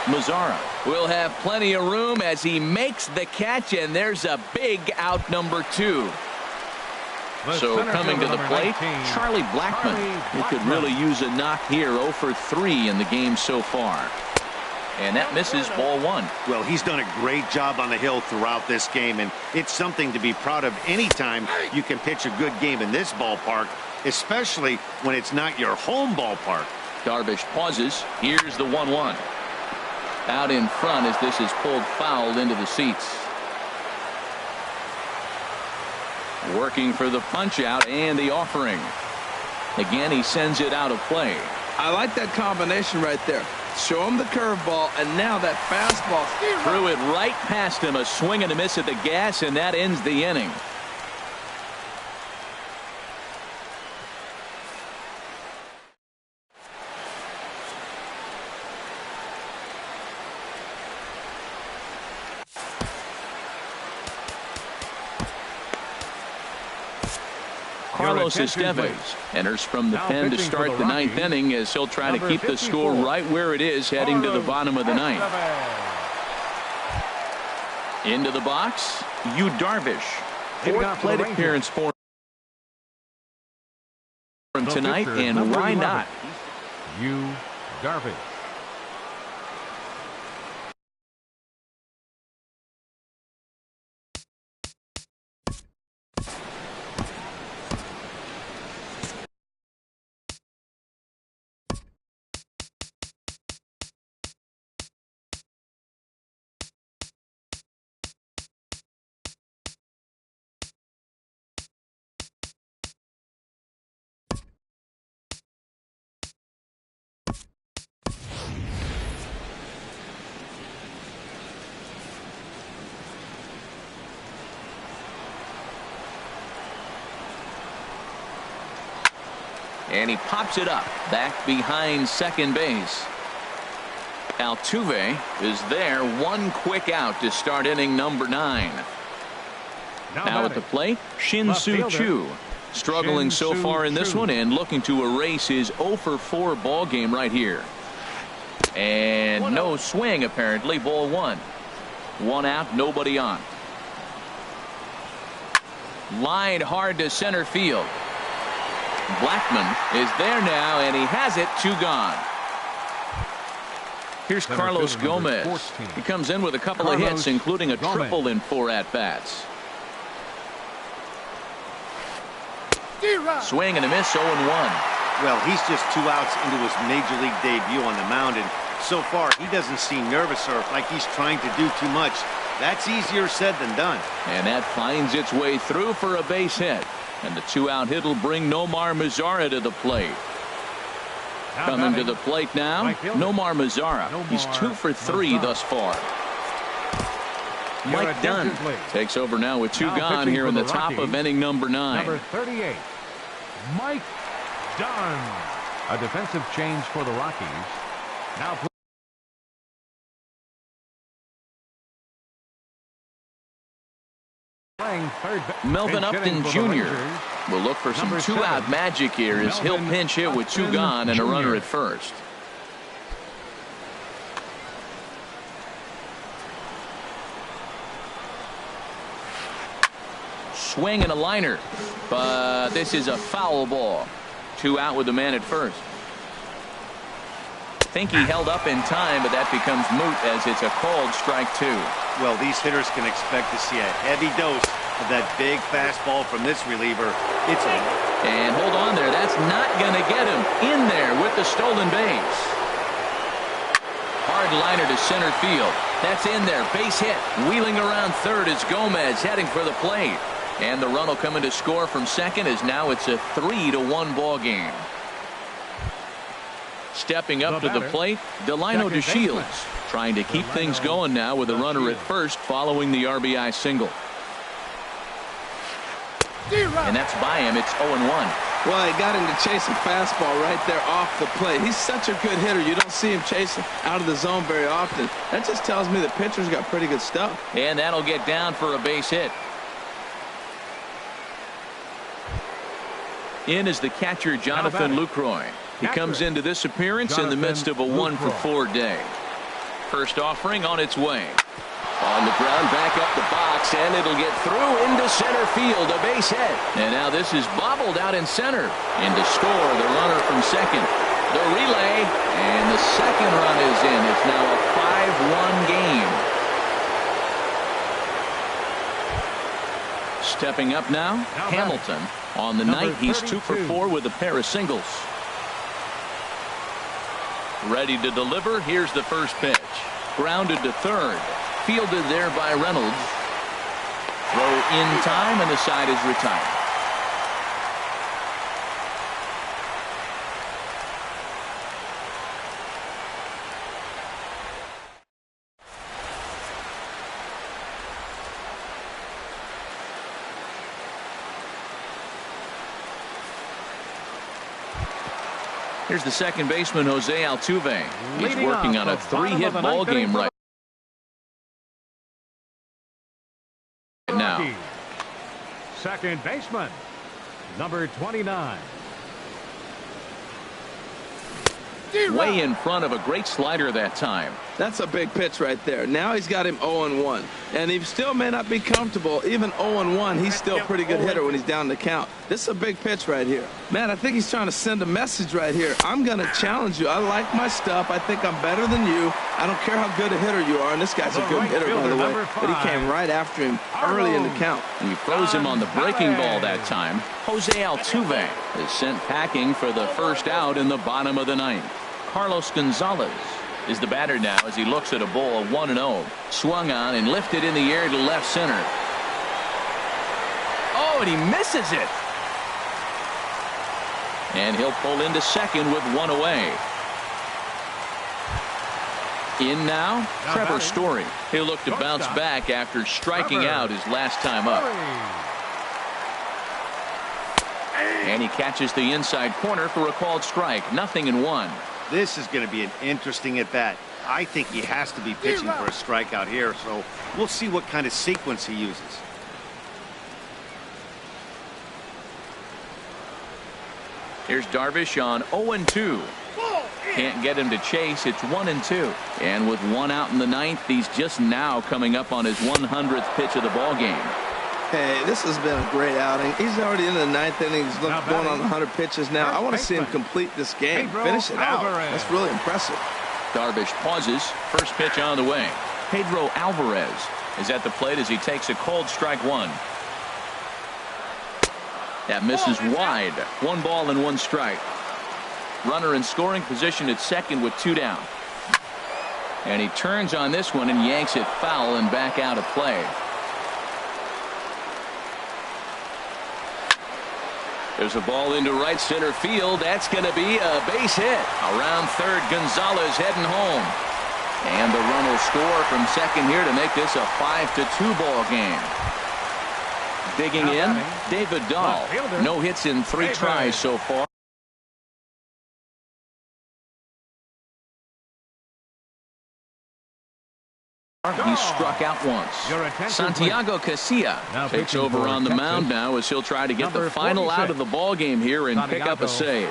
S1: Mazzara will have plenty of room as he makes the catch, and there's a big out, number 2. So coming to the plate, Charlie Blackmon. He could really use a knock here. 0 for 3 in the game so far. And that misses, ball 1.
S4: Well, he's done a great job on the hill throughout this game, and it's something to be proud of anytime you can pitch a good game in this ballpark, especially when it's not your home ballpark.
S1: Darvish pauses. Here's the 1-1. Out in front as this is pulled foul into the seats. Working for the punch out and the offering. Again, he sends it out of play.
S3: I like that combination right there. Show him the curveball, and now that fastball.
S1: Threw it right past him. A swing and a miss at the gas, and that ends the inning. Carlos Estevez enters from the pen to start the 9th inning as he'll try to keep the score right where it is heading to the bottom of the 9th. Into the box, Yu Darvish. 4th plate appearance for him tonight, and why not?
S2: Yu Darvish.
S1: And he pops it up back behind second base. Altuve is there. 1 quick out to start inning number 9. Now at the plate, Shin-Soo Choo. Struggling so far in this one and looking to erase his 0 for 4 ball game right here. And no swing, apparently. Ball 1. 1 out, nobody on. Line hard to center field. Blackman is there now, and he has it. 2 gone. Here's Carlos Gomez. He comes in with a couple of hits, including a triple in 4 at-bats. Swing and a miss, 0-1.
S4: Well, he's just 2 outs into his major league debut on the mound, and so far he doesn't seem nervous or like he's trying to do too much. That's easier said than done.
S1: And that finds its way through for a base hit. And the 2-out hit will bring Nomar Mazara to the plate. Coming to the plate now, Nomar Mazara. He's 2 for 3 thus far. Mike Dunn takes over now with 2 gone here in the top of inning number 9.
S2: Number 38, Mike Dunn. A defensive change for the Rockies. Now playing third.
S1: Melvin Upton Jr. will look for some 2-out magic here as he'll pinch hit with 2 gone and a runner at first. Swing and a liner, but this is a foul ball. 2 out with the man at first. Think he held up in time, but that becomes moot as it's a called strike 2.
S4: Well, these hitters can expect to see a heavy dose of that big fastball from this reliever.
S1: And hold on there. That's not going to get him in there with the stolen base. Hard liner to center field. That's in there. Base hit. Wheeling around third is Gomez heading for the plate. And the run will come in to score from second as now it's a 3-1 ball game. Stepping up to the plate, Delino DeShields trying to keep things going now with a runner at first following the RBI single. And that's by him. It's 0-1.
S3: Well, he got him to chase a fastball right there off the plate. He's such a good hitter. You don't see him chasing out of the zone very often. That just tells me the pitcher's got pretty good stuff.
S1: And that'll get down for a base hit. In is the catcher, Jonathan Lucroy. He comes into this appearance in the midst of a 1 for 4 day. First offering on its way. On the ground, back up the box, and it'll get through into center field, a base hit. And now this is bobbled out in center. In to score, the runner from second. The relay, and the second run is in. It's now a 5-1 game. Stepping up now, Hamilton. On the night, he's 2 for 4 with a pair of singles. Ready to deliver. Here's the first pitch. Grounded to third. Fielded there by Reynolds. Throw in time, and the side is retired. Here's the second baseman, Jose Altuve. He's working on a 3-hit ball game right now.
S2: Second baseman, number 29.
S1: Way in front of a great slider that time.
S3: That's a big pitch right there. Now he's got him 0-1. And he still may not be comfortable. Even 0-1, he's still a pretty good hitter when he's down the count. This is a big pitch right here. Man, I think he's trying to send a message right here. I'm going to challenge you. I like my stuff. I think I'm better than you. I don't care how good a hitter you are. And this guy's a good hitter, by the way. But he came right after him early in the count.
S1: And he throws him on the breaking ball that time. Jose Altuve is sent packing for the first out in the bottom of the ninth. Carlos Gonzalez is the batter now as he looks at a ball 1-0. Swung on and lifted in the air to left center. Oh, and he misses it. And he'll pull into second with 1 away. In now, Trevor Story. He'll look to bounce back after striking out his last time up. And he catches the inside corner for a called strike. 0-1.
S4: This is going to be an interesting at-bat. I think he has to be pitching for a strikeout here, so we'll see what kind of sequence he uses.
S1: Here's Darvish on 0-2. Can't get him to chase. It's 1-2. And with one out in the ninth, he's just now coming up on his 100th pitch of the ball game.
S3: Hey, this has been a great outing. He's already in the ninth inning. He's going on 100 pitches now. I want to see him complete this game. Finish it out. That's really impressive.
S1: Darvish pauses. First pitch on the way. Pedro Alvarez is at the plate as he takes a cold strike one. That misses wide. 1 ball and 1 strike. Runner in scoring position at second with 2 down. And he turns on this one and yanks it foul and back out of play. There's a ball into right center field. That's going to be a base hit. Around third, Gonzalez heading home. And the run will score from second here to make this a 5-2 ball game. Digging in, David Dahl. No hits in 3 tries so far. He struck out once. Santiago Casilla takes over on the mound now as he'll try to get the final out of the ball game here and pick up a save.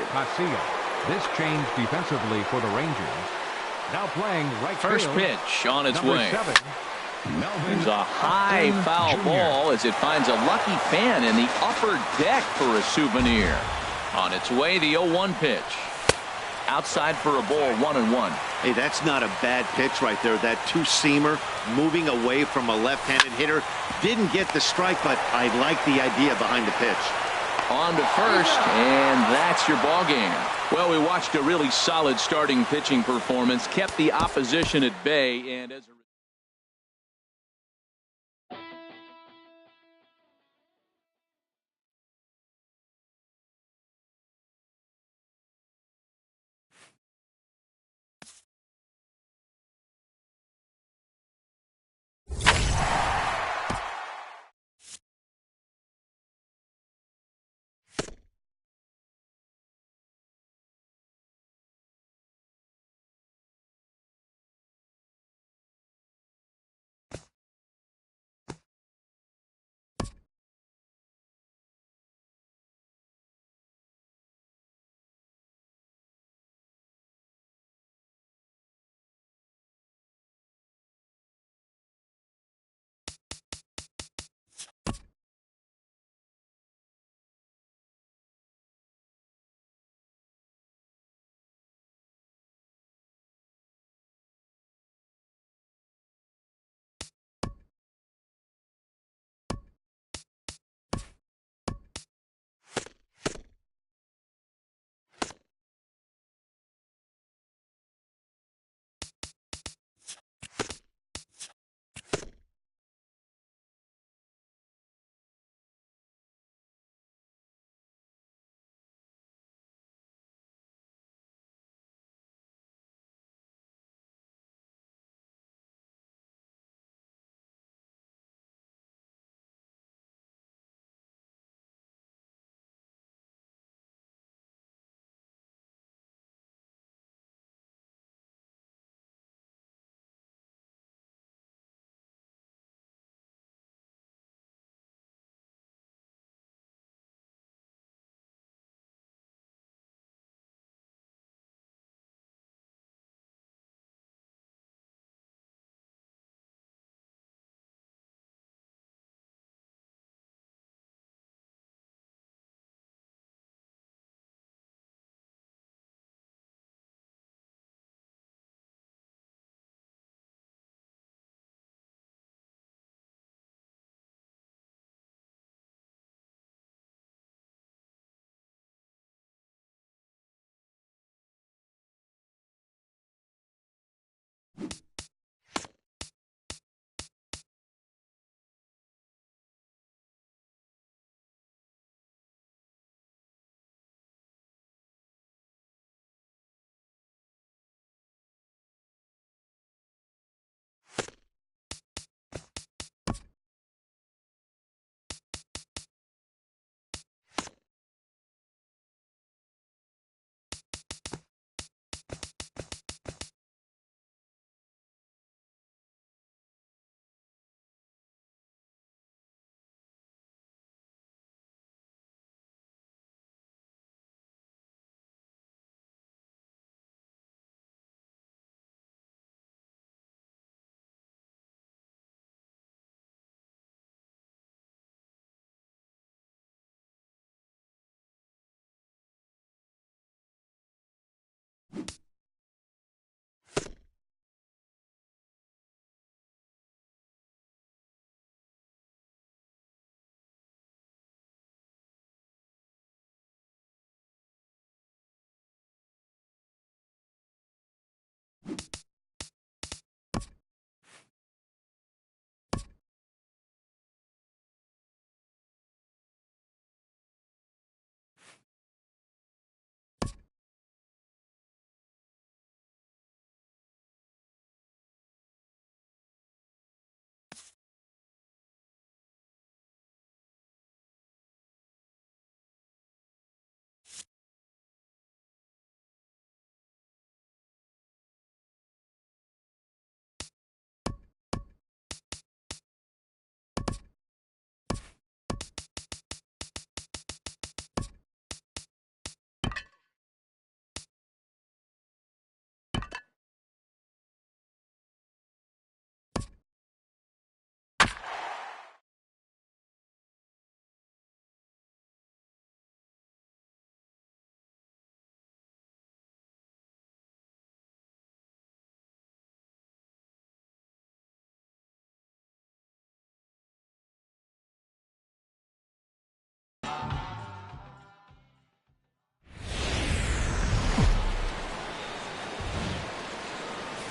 S2: This change defensively for the Rangers. Now playing right
S1: First
S2: field,
S1: pitch on its way.
S2: 7,
S1: There's a high foul ball as it finds a lucky fan in the upper deck for a souvenir. On its way, the 0-1 pitch. Outside for a ball, 1-1.
S4: Hey, that's not a bad pitch right there. That two-seamer moving away from a left-handed hitter. Didn't get the strike, but I like the idea behind the pitch.
S1: On to first, and that's your ball game. Well, we watched a really solid starting pitching performance, kept the opposition at bay, and as a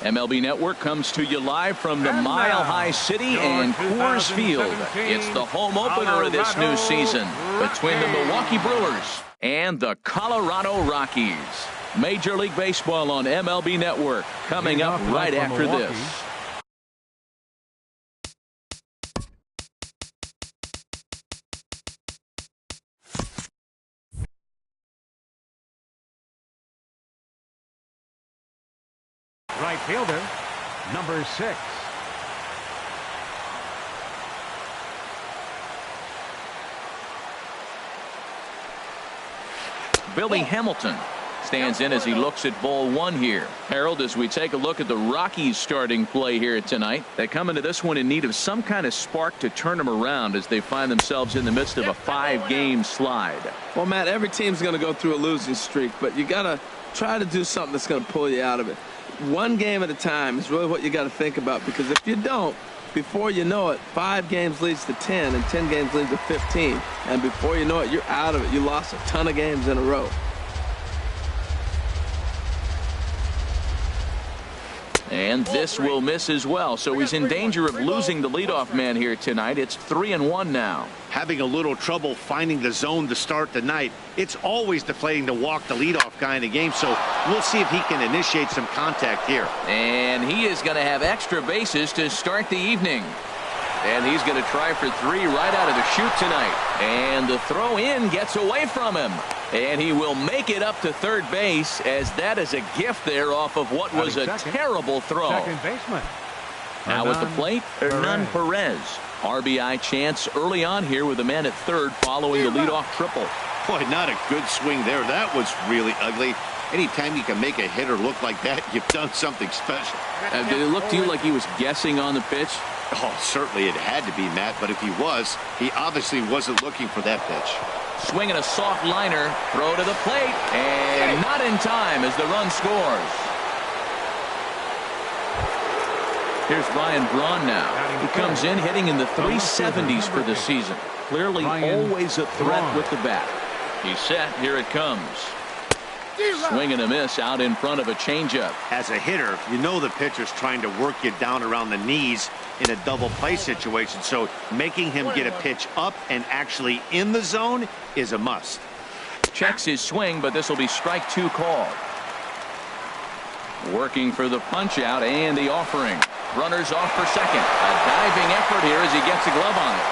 S1: MLB Network comes to you live from the Mile High City and Coors Field. It's the home opener of this new season between the Milwaukee Brewers and the Colorado Rockies. Major League Baseball on MLB Network coming up right after this.
S2: Right fielder, number 6.
S1: Billy Hamilton stands in as he looks at ball 1 here. Harold, as we take a look at the Rockies starting play here tonight, they come into this one in need of some kind of spark to turn them around as they find themselves in the midst of a 5-game slide.
S3: Well, Matt, every team's going to go through a losing streak, but you got to try to do something that's going to pull you out of it. One game at a time is really what you got to think about, because if you don't, before you know it, 5 games leads to 10 and 10 games leads to 15, and before you know it, you're out of it. You lost a ton of games in a row.
S1: And this will miss as well, so he's in danger of losing the leadoff man here tonight. It's 3-1 now.
S4: Having a little trouble finding the zone to start the night. It's always deflating to walk the leadoff guy in the game, so we'll see if he can initiate some contact here.
S1: And he is going to have extra bases to start the evening. And he's going to try for 3 right out of the chute tonight. And the throw in gets away from him. And he will make it up to third base, as that is a gift there off of what was a terrible throw.
S2: Second baseman.
S1: Now at the plate, Hernan Perez. RBI chance early on here with a man at third following the leadoff triple.
S4: Boy, not a good swing there. That was really ugly. Anytime you can make a hitter look like that, you've done something special.
S1: Did it look to you like he was guessing on the pitch?
S4: Oh, certainly it had to be, Matt, but if he was, he obviously wasn't looking for that pitch.
S1: Swinging a soft liner, throw to the plate, and not in time as the run scores. Here's Ryan Braun now. He comes in hitting in the 370s for the season. Clearly always a threat with the bat. He's set. Here it comes. Swing and a miss out in front of a changeup.
S4: As a hitter, you know the pitcher's trying to work you down around the knees in a double play situation, so making him get a pitch up and actually in the zone is a must.
S1: Checks his swing, but this will be strike 2 called. Working for the punch out and the offering. Runners off for second. A diving effort here as he gets a glove on it.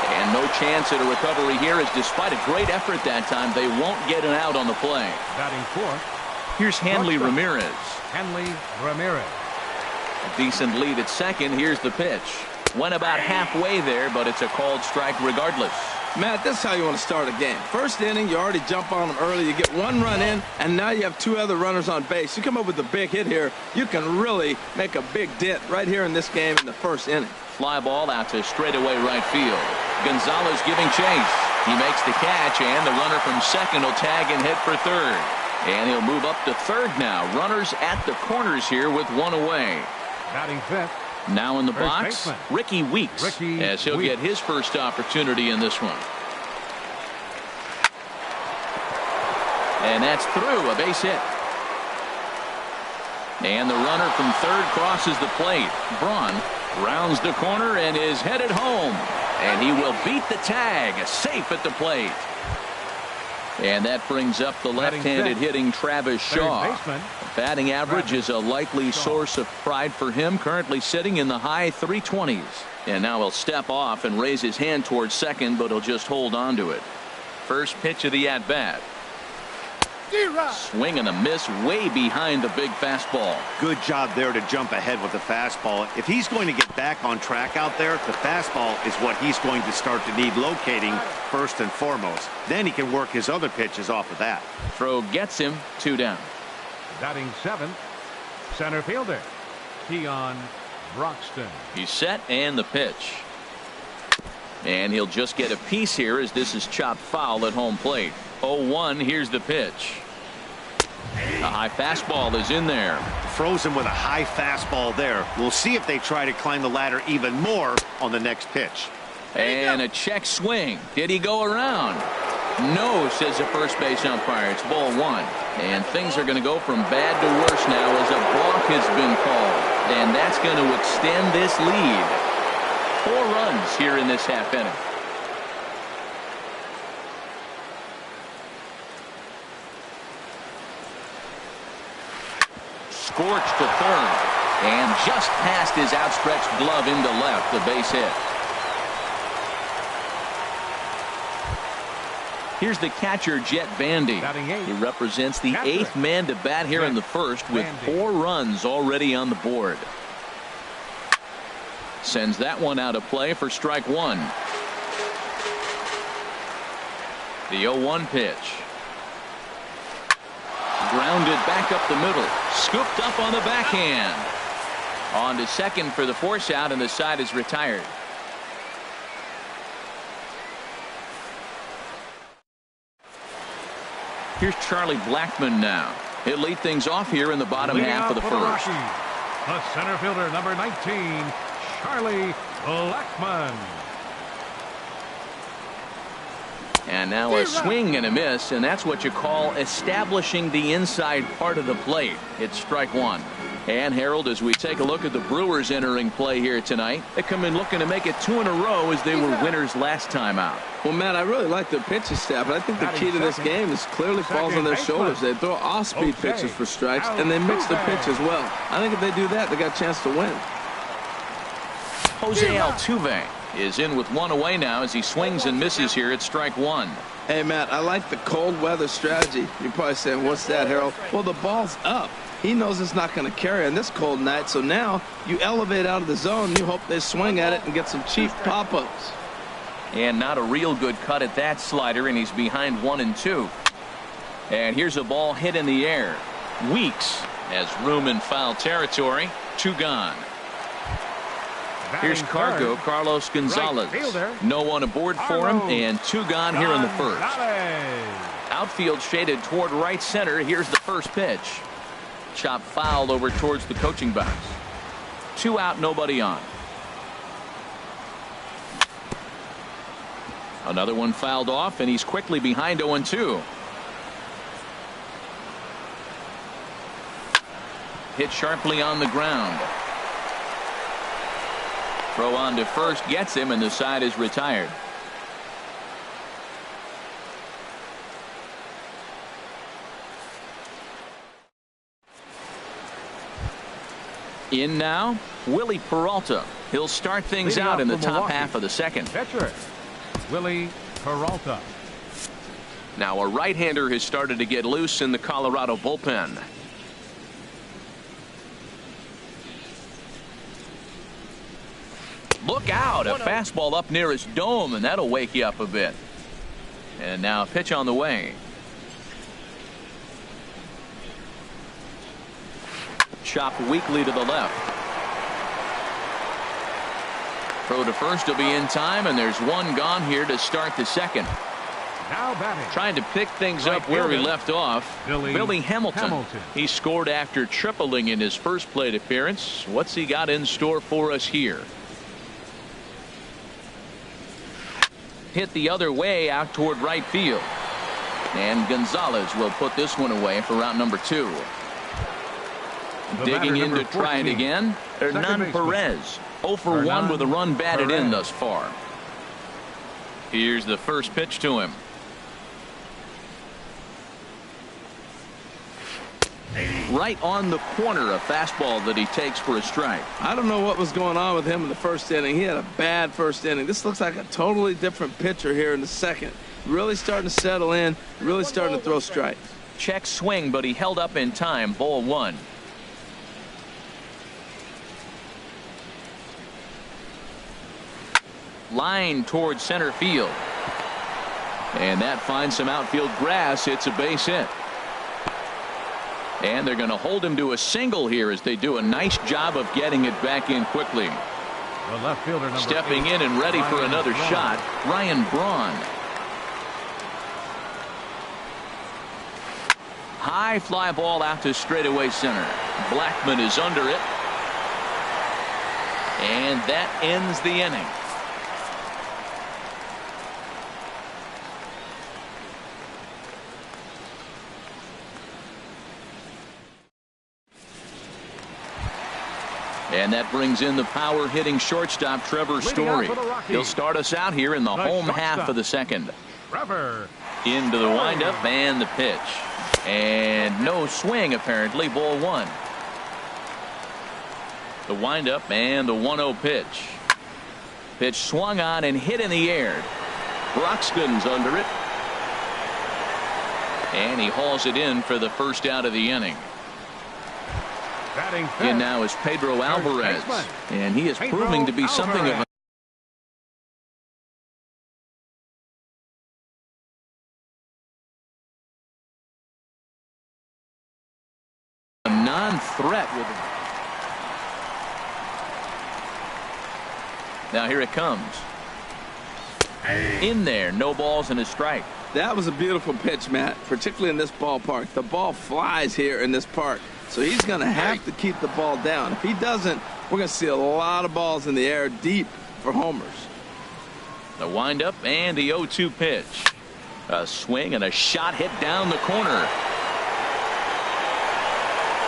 S1: And no chance at a recovery here, as despite a great effort that time, they won't get an out on the play.
S2: Batting 4th.
S1: Here's Hanley Ramirez.
S2: Hanley Ramirez.
S1: A decent lead at second. Here's the pitch. Went about halfway there, but it's a called strike regardless.
S3: Matt, this is how you want to start a game. First inning, you already jump on them early. You get 1 run in, and now you have 2 other runners on base. You come up with a big hit here, you can really make a big dent right here in this game in the first inning.
S1: Fly ball out to straightaway right field. Gonzalez giving chase. He makes the catch, and the runner from second will tag and hit for third. And he'll move up to third now. Runners at the corners here with 1 away.
S2: Batting 5th.
S1: Now in the
S2: First
S1: box,
S2: baseman.
S1: Ricky Weeks, as he'll get his first opportunity in this one. And that's through, a base hit. And the runner from third crosses the plate. Braun rounds the corner and is headed home. And he will beat the tag, safe at the plate. And that brings up the left-handed hitting Travis Shaw. Batting average is a likely source of pride for him, currently sitting in the high 320s. And now he'll step off and raise his hand towards second, but he'll just hold on to it. First pitch of the at-bat. Swing and a miss way behind the big fastball.
S4: Good job there to jump ahead with the fastball. If he's going to get back on track out there, the fastball is what he's going to start to need locating first and foremost. Then he can work his other pitches off of that.
S1: Throw gets him, 2 down.
S2: Batting 7th. Center fielder Keon Broxton.
S1: He's set and the pitch. And he'll just get a piece here as this is chopped foul at home plate. 0-1. Here's the pitch. A high fastball is in there.
S4: Frozen with a high fastball there. We'll see if they try to climb the ladder even more on the next pitch.
S1: And a check swing. Did he go around? No, says the first base umpire. It's ball one. And things are going to go from bad to worse now as a balk has been called. And that's going to extend this lead. 4 runs here in this half inning. Scorched to third. And just past his outstretched glove into left, the base hit. Here's the catcher, Jet Bandy. He represents the 8th man to bat here in the first with 4 runs already on the board. Sends that one out of play for strike one. The 0-1 pitch. Grounded back up the middle. Scooped up on the backhand. On to second for the force out, and the side is retired. Here's Charlie Blackmon now. He'll lead things off here in the bottom half of the first.
S2: The center fielder, number 19, Charlie Blackmon.
S1: And now a swing and a miss, and that's what you call establishing the inside part of the plate. It's strike one. And Harold, as we take a look at the Brewers entering play here tonight, they come in looking to make it 2 in a row as they were winners last time out.
S3: Well, Matt, I really like their pitching staff, but I think the key to this game is clearly falls on their shoulders. They throw off-speed pitches for strikes, and they mix the pitch as well. I think if they do that, they got a chance to win.
S1: Jose Altuve is in with 1 away now as he swings and misses here at strike one.
S3: Hey, Matt, I like the cold weather strategy. You're probably saying, what's that, Harold? Well, the ball's up. He knows it's not going to carry on this cold night, so now you elevate out of the zone. You hope they swing at it and get some cheap pop-ups.
S1: And not a real good cut at that slider, and he's behind 1-2. And here's a ball hit in the air. Weeks has room in foul territory. 2 gone. Here's Cargo, Carlos Gonzalez. No one aboard for him, and 2 gone here in the first. Outfield shaded toward right center. Here's the first pitch. Chop fouled over towards the coaching box. 2 out, nobody on. Another one fouled off, and he's quickly behind 0-2. Hit sharply on the ground. Throw on to first gets him, and the side is retired. In now, Willie Peralta. He'll start things out in the top half of the second.
S2: Catcher, Willie Peralta.
S1: Now a right-hander has started to get loose in the Colorado bullpen. Look out, a fastball up near his dome, and that'll wake you up a bit. And now a pitch on the way. Chop weakly to the left. Throw to first will be in time, and there's 1 gone here to start the second.
S2: Now batting.
S1: Trying to pick things up where we left off. Billy Hamilton. He scored after tripling in his first plate appearance. What's he got in store for us here? Hit the other way out toward right field. And Gonzalez will put this one away for round number 2. Digging in to try it again. Hernan Perez. 0 for 1 with a run batted in thus far. Here's the first pitch to him. Right on the corner, a fastball that he takes for a strike.
S3: I don't know what was going on with him in the first inning. He had a bad first inning. This looks like a totally different pitcher here in the second. Really starting to settle in, really starting to throw strikes.
S1: Check swing, but he held up in time. Ball 1. Line towards center field. And that finds some outfield grass. It's a base hit. And they're going to hold him to a single here as they do a nice job of getting it back in quickly.
S2: The left fielder, number
S1: Stepping
S2: 8,
S1: in and ready for another shot, Ryan Braun. High fly ball out to straightaway center. Blackmon is under it. And that ends the inning. And that brings in the power-hitting shortstop, Trevor Story. He'll start us out here in the home half of the second.
S2: Trevor.
S1: Into the windup and the pitch. And no swing, apparently. Ball one. The windup and the 1-0 pitch. Pitch swung on and hit in the air. Broxton's under it. And he hauls it in for the first out of the inning. In now is Pedro Alvarez. And he is proving to be something of a non-threat with him. Now here it comes. In there, no balls and a strike.
S3: That was a beautiful pitch, Matt, particularly in this ballpark. The ball flies here in this park, so he's going to have to keep the ball down. If he doesn't, we're going to see a lot of balls in the air deep for homers.
S1: The windup and the 0-2 pitch. A swing and a shot hit down the corner.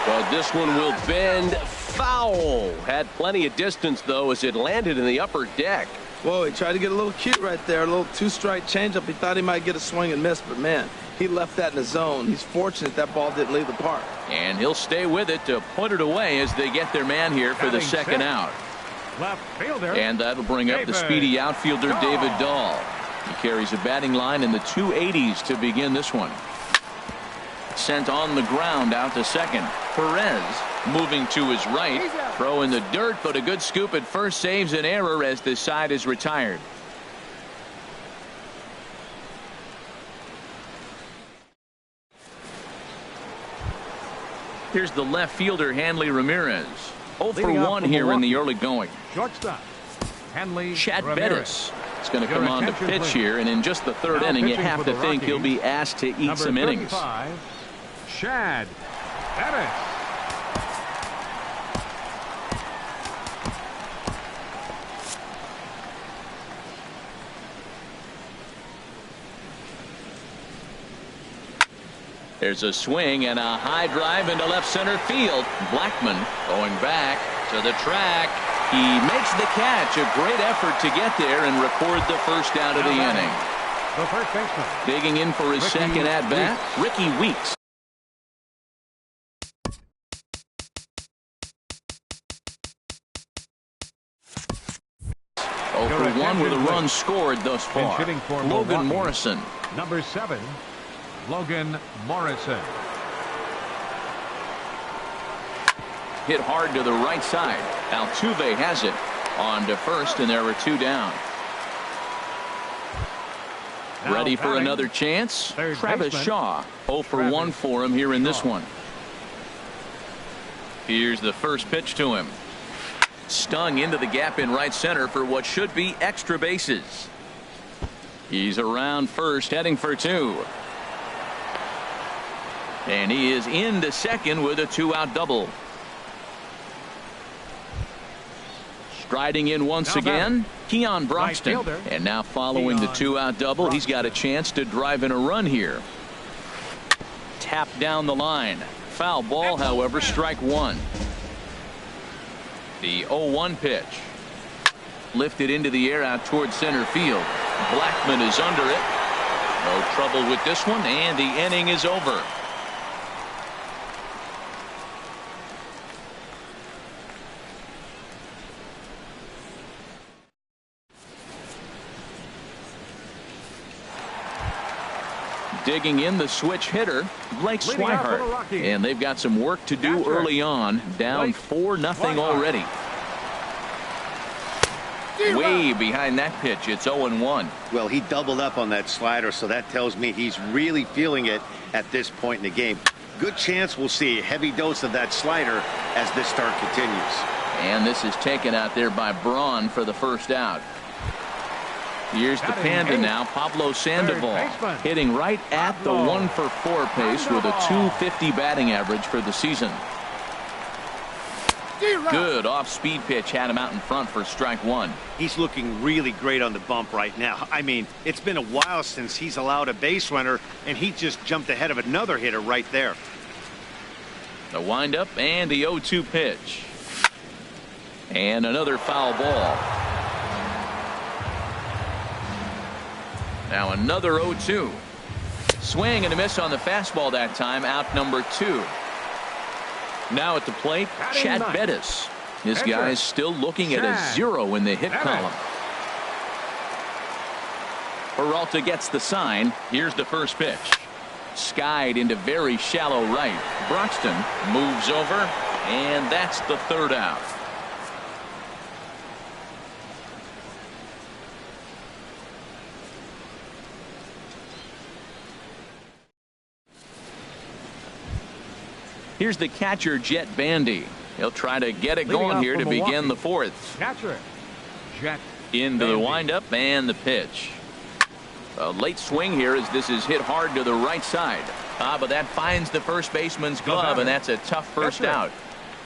S5: Well, this one will bend foul. Had plenty of distance, though, as it landed in the upper deck.
S3: Whoa, he tried to get a little cute right there, a little two-strike changeup. He thought he might get a swing and miss, but man, he left that in the zone. He's fortunate that ball didn't leave the park.
S1: And he'll stay with it to put it away as they get their man here for the second out.
S2: Left fielder.
S1: And that'll bring up the speedy outfielder David Dahl. He carries a batting line in the 280s to begin this one. Sent on the ground out to second. Perez moving to his right. Throw in the dirt, but a good scoop at first saves an error as this side is retired. Here's the left fielder, Hanley Ramirez. 0 for 1 here in the early going.
S2: Shortstop, Hanley
S1: Chad
S2: Ramirez.
S1: Bettis is going to come on to pitch here, and in just the third inning, you have to think he'll be asked to eat some innings.
S2: Chad Bettis.
S1: There's a swing and a high drive into left center field. Blackman going back to the track. He makes the catch. A great effort to get there and record the first out of the inning.
S2: The first baseman.
S1: Digging in for his second at bat, Ricky Weeks. For 1 with a run scored thus far. Logan Morrison.
S2: Number 7, Logan Morrison.
S1: Hit hard to the right side. Altuve has it on to first, and there are 2 down. Ready for another chance? Travis Shaw. 0 for 1 for him here in this one. Here's the first pitch to him. Stung into the gap in right center for what should be extra bases. He's around first, heading for 2. And he is into second with a 2-out double. Striding in once again, Keon Broxton. And now following the 2-out double, he's got a chance to drive in a run here. Tapped down the line. Foul ball, however, strike 1. The 0-1 pitch. Lifted into the air out towards center field. Blackman is under it. No trouble with this one, and the inning is over. Digging in the switch hitter, Blake Swihart. And they've got some work to do early on. Down 4-0 already. Way behind that pitch. It's 0-1.
S4: Well, he doubled up on that slider, so that tells me he's really feeling it at this point in the game. Good chance we'll see a heavy dose of that slider as this start continues.
S1: And this is taken out there by Braun for the first out. Here's the Panda now, Pablo Sandoval, hitting right at the 1 for 4 pace with a .250 batting average for the season. Good off-speed pitch had him out in front for strike 1.
S4: He's looking really great on the bump right now. I mean, it's been a while since he's allowed a base runner, and he just jumped ahead of another hitter right there.
S1: The windup and the 0-2 pitch. And another foul ball. Now another 0-2. Swing and a miss on the fastball that time, out number 2. Now at the plate, Chad Bettis. This guy's still looking at a 0 in the hit column. Peralta gets the sign. Here's the first pitch. Skied into very shallow right. Broxton moves over, and that's the third out. Here's the catcher, Jet Bandy. He'll try to get it going here to begin the fourth.
S2: Catcher, Jet
S1: Into the windup and the pitch. A late swing here as this is hit hard to the right side. But that finds the first baseman's glove, and that's a tough first out.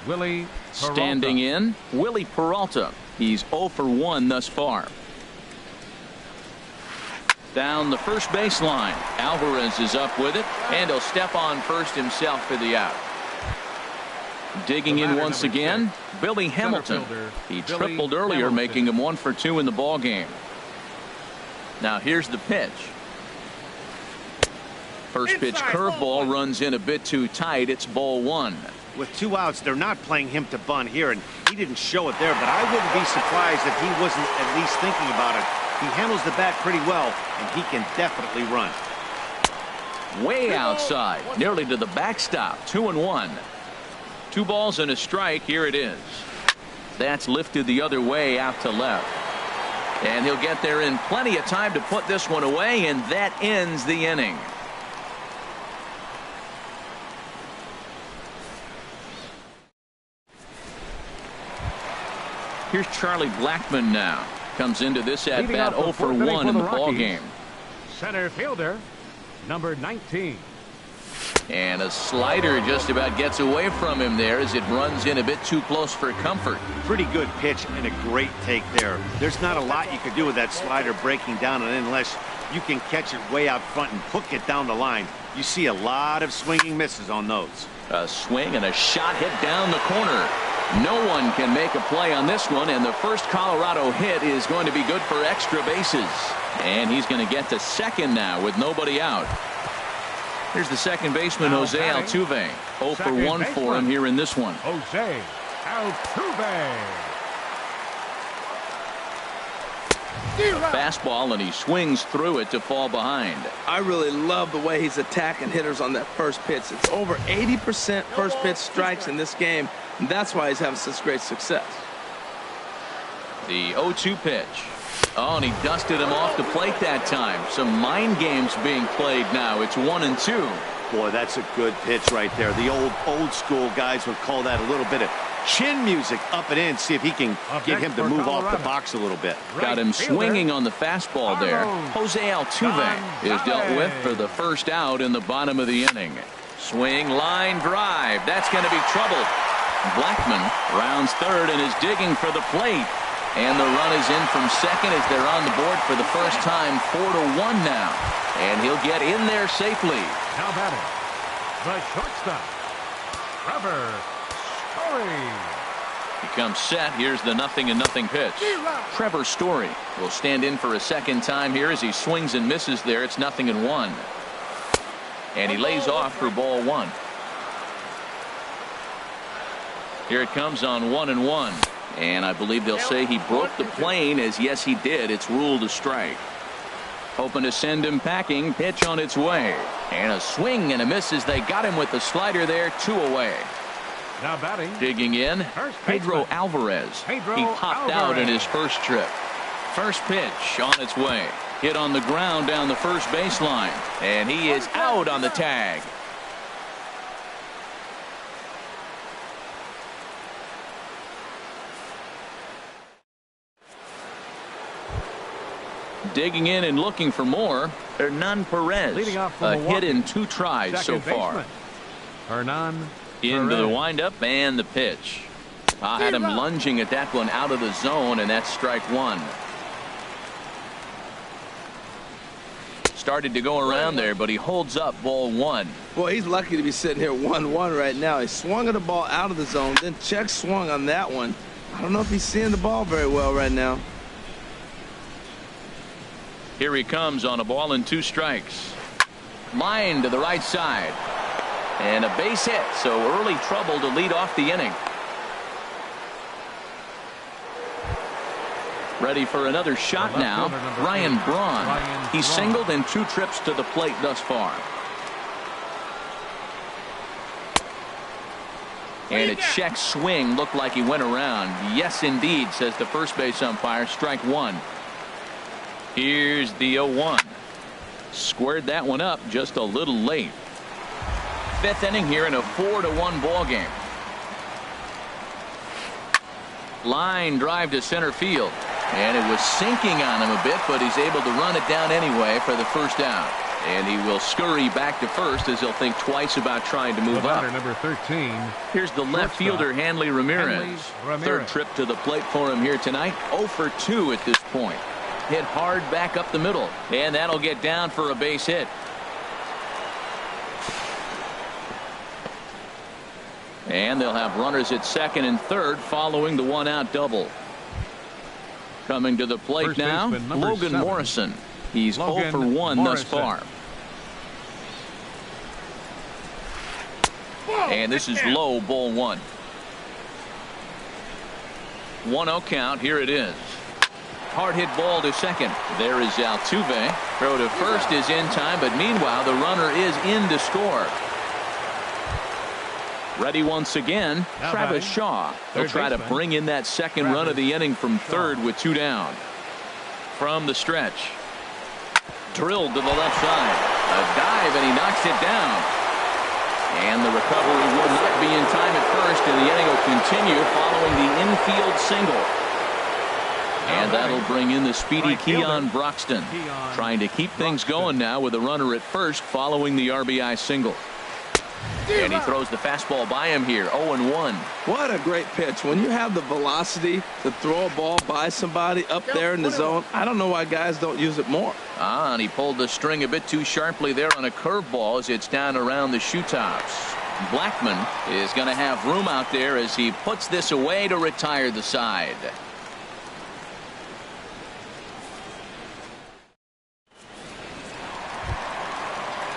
S2: Willie Peralta.
S1: Standing in, Willie Peralta. He's 0 for 1 thus far. Down the first baseline. Alvarez is up with it, and he'll step on first himself for the out. Digging in once again, Billy Hamilton. He tripled earlier, making him 1 for 2 in the ball game. Now here's the pitch. First pitch curveball runs in a bit too tight. It's ball 1.
S4: With 2 outs, they're not playing him to bunt here, and he didn't show it there, but I wouldn't be surprised if he wasn't at least thinking about it. He handles the bat pretty well, and he can definitely run.
S1: Way outside, nearly to the backstop. 2-1. 2 balls and a strike. Here it is. That's lifted the other way out to left. And he'll get there in plenty of time to put this one away, and that ends the inning. Here's Charlie Blackmon now. Comes into this at bat 0 for 1 in the ball game.
S2: Center fielder, number 19.
S1: And a slider just about gets away from him there as it runs in a bit too close for comfort.
S4: Pretty good pitch and a great take there. There's not a lot you could do with that slider breaking down, and unless you can catch it way out front and hook it down the line, you see a lot of swinging misses on those.
S1: A swing and a shot hit down the corner. No one can make a play on this one, and the first Colorado hit is going to be good for extra bases. And he's going to get to second now with nobody out. Here's the second baseman, Jose Altuve. 0 for 1 for him here in this one.
S2: Jose Altuve.
S1: A fastball, and he swings through it to fall behind.
S3: I really love the way he's attacking hitters on that first pitch. It's over 80% first pitch strikes in this game, and that's why he's having such great success.
S1: The 0-2 pitch. Oh, and he dusted him off the plate that time. Some mind games being played now. It's 1-2.
S4: Boy, that's a good pitch right there. The old school guys would call that a little bit of chin music up and in. See if he can get him to move off the box a little bit.
S1: Got him swinging on the fastball there. Jose Altuve is dealt with for the first out in the bottom of the inning. Swing, line drive. That's going to be trouble. Blackmon rounds third and is digging for the plate. And the run is in from second as they're on the board for the first time. 4-1 now. And he'll get in there safely.
S2: Now batting, the shortstop, Trevor Story.
S1: He comes set. Here's the 0-0 pitch. Trevor Story will stand in for a second time here as he swings and misses there. It's 0-1. And he lays off for ball 1. Here it comes on 1-1. And I believe they'll say he broke the plane, as yes he did. It's ruled a strike. Hoping to send him packing. Pitch on its way. And a swing and a miss as they got him with the slider there. 2 away.
S2: Now batting.
S1: Digging in, Pedro Alvarez. He popped out in his first trip. First pitch on its way. Hit on the ground down the first baseline. And he is out on the tag. Digging in and looking for more, Hernan Perez. A hit in 2 tries so far.
S2: Hernan
S1: into the windup and the pitch. Had him lunging at that one out of the zone, and that's strike 1. Started to go around there, but he holds up ball 1.
S3: Boy, he's lucky to be sitting here 1-1 right now. He swung at the ball out of the zone, then check swung on that one. I don't know if he's seeing the ball very well right now.
S1: Here he comes on a ball and 2 strikes. Line to the right side. And a base hit, so early trouble to lead off the inning. Ready for another shot now. Ryan Braun. He's singled in 2 trips to the plate thus far. And a check swing looked like he went around. Yes, indeed, says the first base umpire. Strike 1. Here's the 0-1. Squared that one up just a little late. 5th inning here in a 4-1 ball game. Line drive to center field. And it was sinking on him a bit, but he's able to run it down anyway for the first down. And he will scurry back to first as he'll think twice about trying to move up.
S2: Number 13.
S1: Here's the left fielder, Hanley Ramirez. 3rd trip to the plate for him here tonight. 0 for 2 at this point. Hit hard back up the middle. And that'll get down for a base hit. And they'll have runners at 2nd and 3rd following the 1-out double. Coming to the plate
S2: First
S1: now, Logan
S2: 7.
S1: Morrison. He's 0 for 1 thus far. And this is low, ball 1. 1-0 count. Here it is. Hard hit ball to second. There is Altuve. Throw to first is in time, but meanwhile the runner is in to score. Ready once again, Travis Shaw. He'll try to bring in that second run of the inning from 3rd with 2 down. From the stretch. Drilled to the left side. A dive, and he knocks it down. And the recovery will not be in time at first, and the inning will continue following the infield single. And that'll bring in the speedy Keon Broxton. Trying to keep things going now with a runner at first following the RBI single. And he throws the fastball by him here. 0-1.
S3: What a great pitch. When you have the velocity to throw a ball by somebody up there in the zone, I don't know why guys don't use it more.
S1: And he pulled the string a bit too sharply there on a curveball as it's down around the shoe tops. Blackman is going to have room out there as he puts this away to retire the side.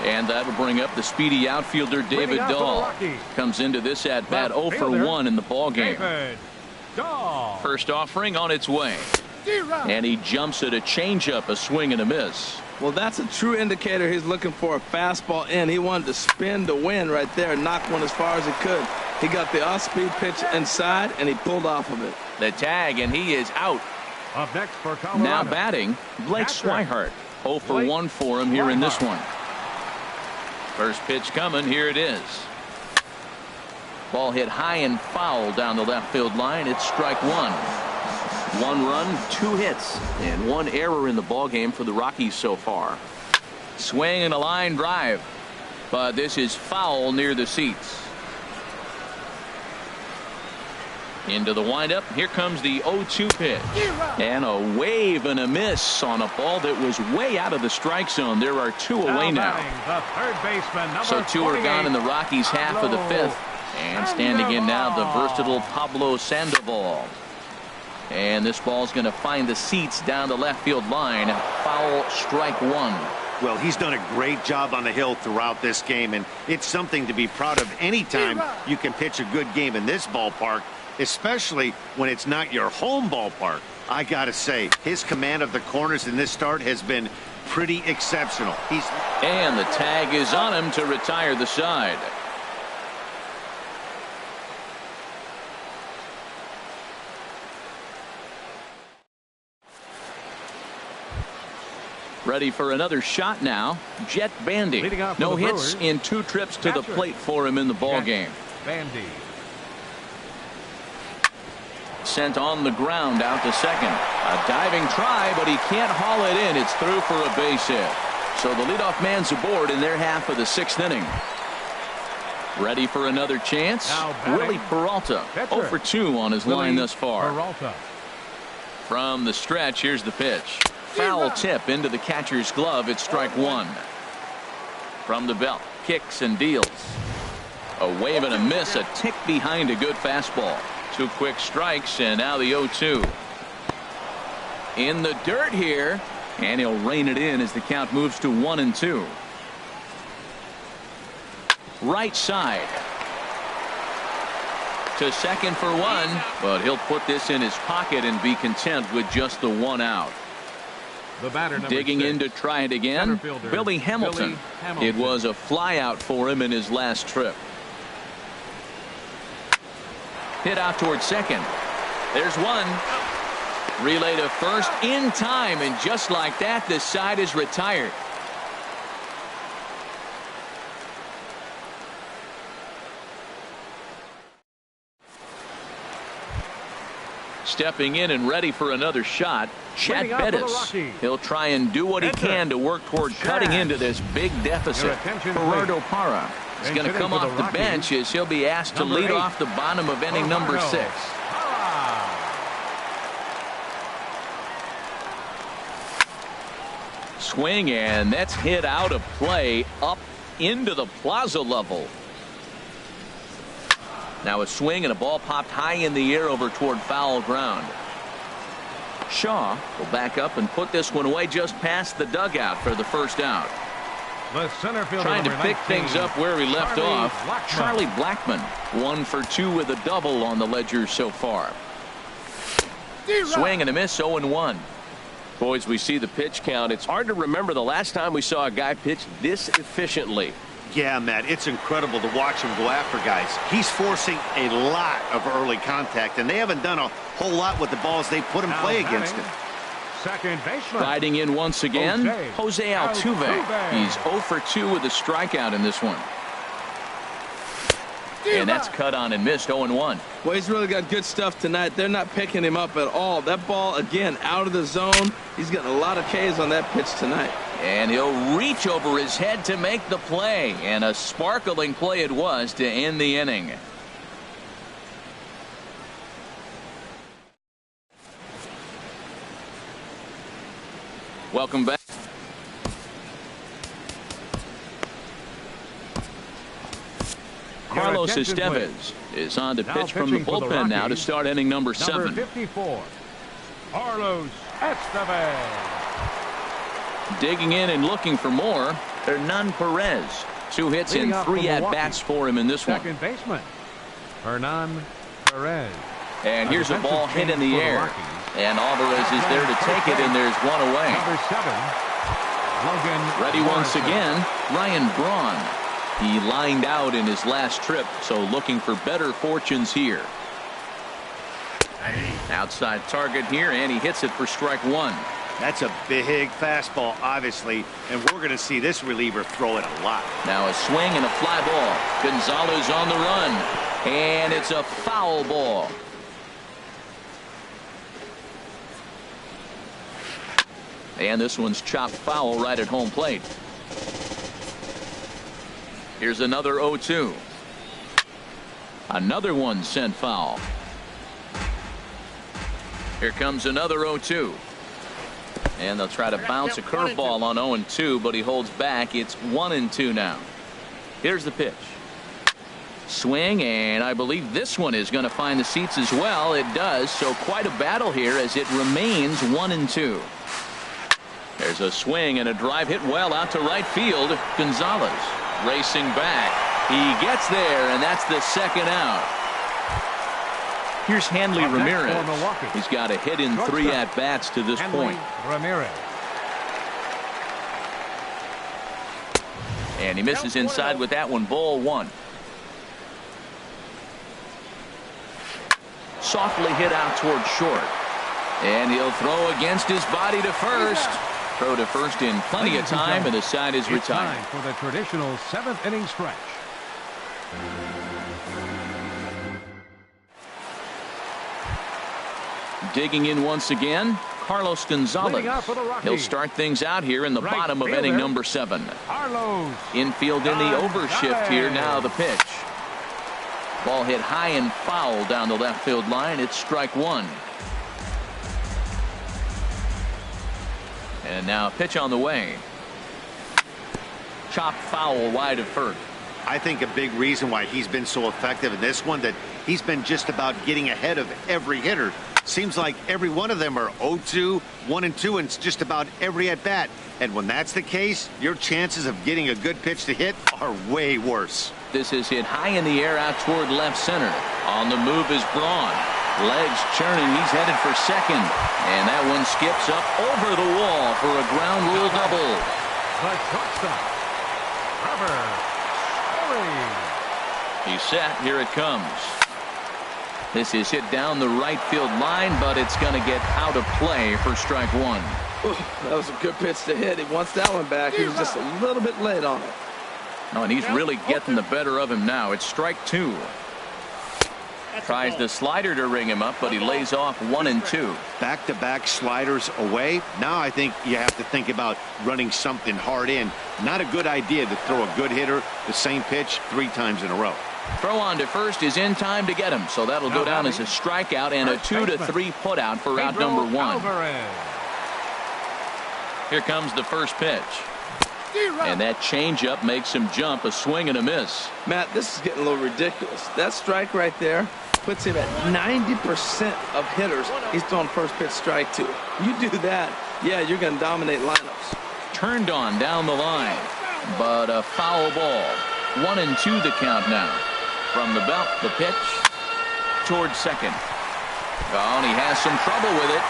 S1: And that'll bring up the speedy outfielder David Dahl. Comes into this at bat 0 for 1 in the ball game. First offering on its way. And he jumps at a changeup, a swing and a miss.
S3: Well, that's a true indicator he's looking for a fastball in. He wanted to spin to win right there and knock one as far as he could. He got the off-speed pitch inside, and he pulled off of it.
S1: The tag, and he is out.
S2: Up next for Colorado.
S1: Now batting, Blake Swihart. 0 for 1 for him here in this one. First pitch coming. Here it is. Ball hit high and foul down the left field line. It's strike 1. 1 run, 2 hits, and 1 error in the ball game for the Rockies so far. Swing and a line drive, but this is foul near the seats. Into the windup. Here comes the 0-2 pitch. And a wave and a miss on a ball that was way out of the strike zone. There are 2 away now.
S2: The third baseman,
S1: So 2 are gone in the Rockies' half of the 5th. And standing in now, the versatile Pablo Sandoval. And this ball's going to find the seats down the left field line. Foul, strike 1.
S4: Well, he's done a great job on the hill throughout this game, and it's something to be proud of anytime you can pitch a good game in this ballpark, especially when it's not your home ballpark. I gotta say, his command of the corners in this start has been pretty exceptional.
S1: And the tag is on him to retire the side. Ready for another shot now. Jet Bandy. No hits in 2 trips to the plate for him in the ball game.
S2: Bandy.
S1: Sent on the ground out to second. A diving try, but he can't haul it in. It's through for a base hit. So the leadoff man's aboard in their half of the 6th inning. Ready for another chance. Willie Peralta. 0 for 2 on his line thus far.
S2: Peralta.
S1: From the stretch, here's the pitch. Foul tip into the catcher's glove. It's strike 1. From the belt, kicks and deals. A wave and a miss, a tick behind a good fastball. 2 quick strikes, and now the 0-2. In the dirt here, and he'll rein it in as the count moves to 1-2. Right side to second for 1, but he'll put this in his pocket and be content with just the 1 out.
S2: The batter,
S1: digging
S2: 6,
S1: in to try it again, Billy Hamilton. It was a fly out for him in his last trip. Hit out towards second. There's 1. Relay to first in time, and just like that, the side is retired. Stepping in and ready for another shot, Chad Bettis. He'll try and do what he can to work toward cutting into this big deficit. Gerardo Parra is going to come off the bench as he'll be asked to lead off the bottom of inning number 6. Swing, and that's hit out of play up into the plaza level. Now a swing and a ball popped high in the air over toward foul ground. Shaw will back up and put this one away just past the dugout for the first out.
S2: The center fielder,
S1: trying to pick
S2: 19,
S1: things up where he left off.
S2: Blackman.
S1: Charlie Blackman, 1 for 2 with a double on the ledger so far. Swing and a miss, 0-1.
S5: Boys, we see the pitch count. It's hard to remember the last time we saw a guy pitch this efficiently.
S4: Yeah, Matt, it's incredible to watch him go after guys. He's forcing a lot of early contact, and they haven't done a whole lot with the balls they put in play against him.
S2: Second baseman.
S1: Riding in once again, Jose Altuve. He's 0 for 2 with a strikeout in this one. And that's cut on and missed, 0-1.
S3: Well, he's really got good stuff tonight. They're not picking him up at all. That ball, again, out of the zone. He's getting a lot of Ks on that pitch tonight.
S1: And he'll reach over his head to make the play. And a sparkling play it was to end the inning. Welcome back. Carlos Estevez is on to pitch from the bullpen now to start inning number 7.
S2: Number 54, Carlos Estevez.
S1: Digging in and looking for more, Hernan Perez. 2 hits and 3 at-bats for him in this one.
S2: Second baseman, Hernan Perez.
S1: And here's a ball hit in the air. And Alvarez is there to take it, and there's 1 away.
S2: Number 7, Logan
S1: Ready once again, Ryan Braun. He lined out in his last trip, so looking for better fortunes here. Outside target here, and he hits it for strike 1.
S4: That's a big fastball, obviously, and we're going to see this reliever throw it a lot.
S1: Now a swing and a fly ball. Gonzalez on the run, and it's a foul ball. And this one's chopped foul right at home plate. Here's another 0-2. Another one sent foul. Here comes another 0-2. And they'll try to bounce a curveball on 0-2, but he holds back. It's 1-2 now. Here's the pitch. Swing, and I believe this one is going to find the seats as well. It does, so quite a battle here as it remains 1-2. There's a swing and a drive hit well out to right field. Gonzalez racing back. He gets there, and that's the second out. Here's Hanley Ramirez. He's got a hit in 3 at-bats to this point.
S2: Ramirez.
S1: And he misses inside with that one. Ball 1. Softly hit out toward short. And he'll throw against his body to first. Throw to first in plenty of time, and the side is retired.
S2: Time for the traditional 7th inning stretch.
S1: Digging in once again, Carlos Gonzalez. He'll start things out here in the bottom of inning number 7.
S2: Carlos.
S1: Infield in the overshift here. Now the pitch. Ball hit high and foul down the left field line. It's strike 1. And now a pitch on the way. Chopped foul wide of first.
S4: I think a big reason why he's been so effective in this one, that he's been just about getting ahead of every hitter. Seems like every one of them are 0-2, 1-2, and it's just about every at-bat. And when that's the case, your chances of getting a good pitch to hit are way worse.
S1: This is hit high in the air out toward left center. On the move is Braun. Legs churning. He's headed for second. And that one skips up over the wall for a ground rule double.
S2: The shortstop, Trevor Story.
S1: He's set. Here it comes. This is hit down the right field line, but it's going to get out of play for strike one.
S3: Ooh, that was a good pitch to hit. He wants that one back. He was just a little bit late on it.
S1: Oh, and he's really getting the better of him now. It's strike two. Tries the slider to ring him up, but he lays off 1 and 2.
S4: Back-to-back sliders away. Now I think you have to think about running something hard in. Not a good idea to throw a good hitter the same pitch 3 times in a row.
S1: Throw on to first is in time to get him, so that'll go down as a strikeout and a 2-3 putout for out number 1. Here comes the first pitch. And that changeup makes him jump. A swing and a miss.
S3: Matt, this is getting a little ridiculous. That strike right there puts him at 90% of hitters. He's throwing first pitch strike to. You do that, yeah, you're going to dominate lineups.
S1: Turned on down the line, but a foul ball. 1 and 2 the count now. From the belt, the pitch towards second. Oh, and he has some trouble with it.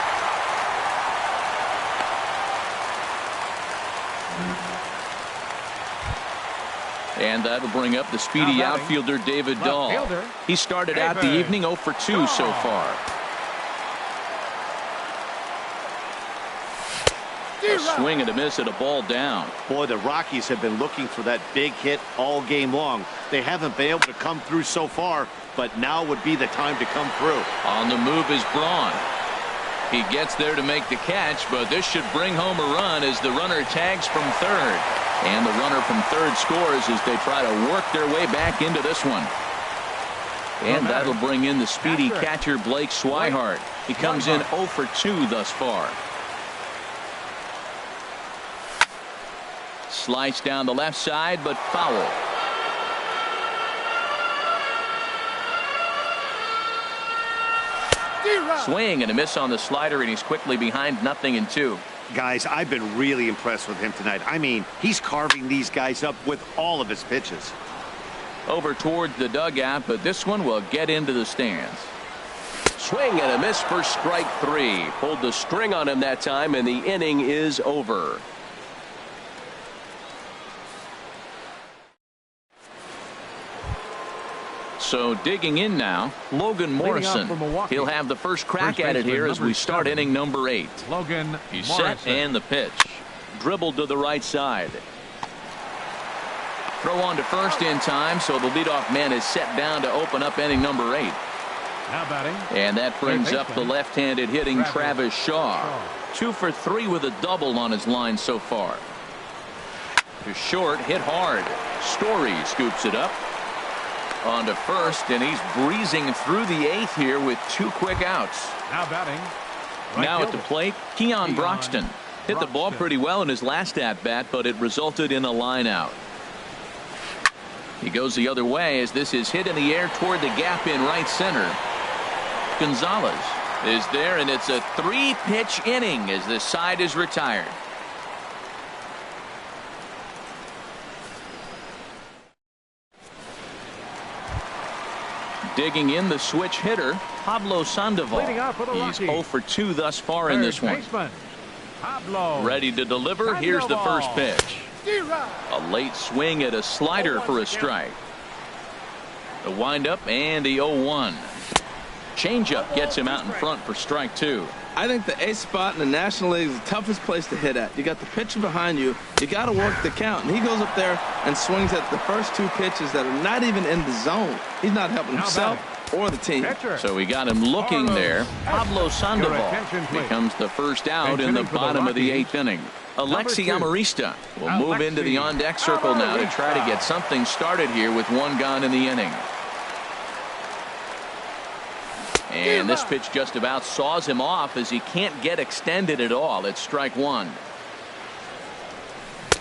S1: And that'll bring up the speedy outfielder David Dahl. He started out the evening 0 for 2 so far. A swing and a miss at a ball down.
S4: Boy, the Rockies have been looking for that big hit all game long. They haven't been able to come through so far, but now would be the time to come through.
S1: On the move is Braun. He gets there to make the catch, but this should bring home a run as the runner tags from third. And the runner from third scores as they try to work their way back into this one. And that'll bring in the speedy catcher Blake Swihart. He comes in 0 for 2 thus far. Slice down the left side, but foul. Swing and a miss on the slider, and he's quickly behind 0-2.
S4: Guys, I've been really impressed with him tonight. I mean, he's carving these guys up with all of his pitches.
S1: Over towards the dugout, but this one will get into the stands. Swing and a miss for strike 3. Pulled the string on him that time, and the inning is over. So digging in now, Logan Morrison. He'll have the first crack at it here as we start inning number 8.
S2: Logan
S1: He's
S2: Morrison.
S1: set and the pitch. Dribbled to the right side. Throw on to first in time, so the leadoff man is set down to open up inning number 8.
S2: Now batting.
S1: And that brings up the left-handed hitting Travis Shaw. 2 for 3 with a double on his line so far. To short, hit hard. Story scoops it up. On to first, and he's breezing through the 8th here with 2 quick outs.
S2: Now batting.
S1: Now at the plate, Keon Broxton. Hit the ball pretty well in his last at-bat, but it resulted in a line out. He goes the other way as this is hit in the air toward the gap in right center. Gonzalez is there, and it's a 3-pitch inning as the side is retired. Digging in the switch hitter, Pablo Sandoval. He's 0 for 2 thus far in this one. Ready to deliver. Here's the first pitch. A late swing at a slider for a strike. The windup and the 0-1. Changeup gets him out in front for strike 2.
S3: I think the A spot in the National League is the toughest place to hit at. You got the pitcher behind you. You got to work the count. And he goes up there and swings at the first 2 pitches that are not even in the zone. He's not helping himself or the team.
S1: So we got him looking there. Pablo Sandoval becomes the first out in the bottom of the 8th inning. Alexi Amarista will move into the on-deck circle now to try to get something started here with 1 gone in the inning. And this pitch just about saws him off as he can't get extended at all. It's strike 1.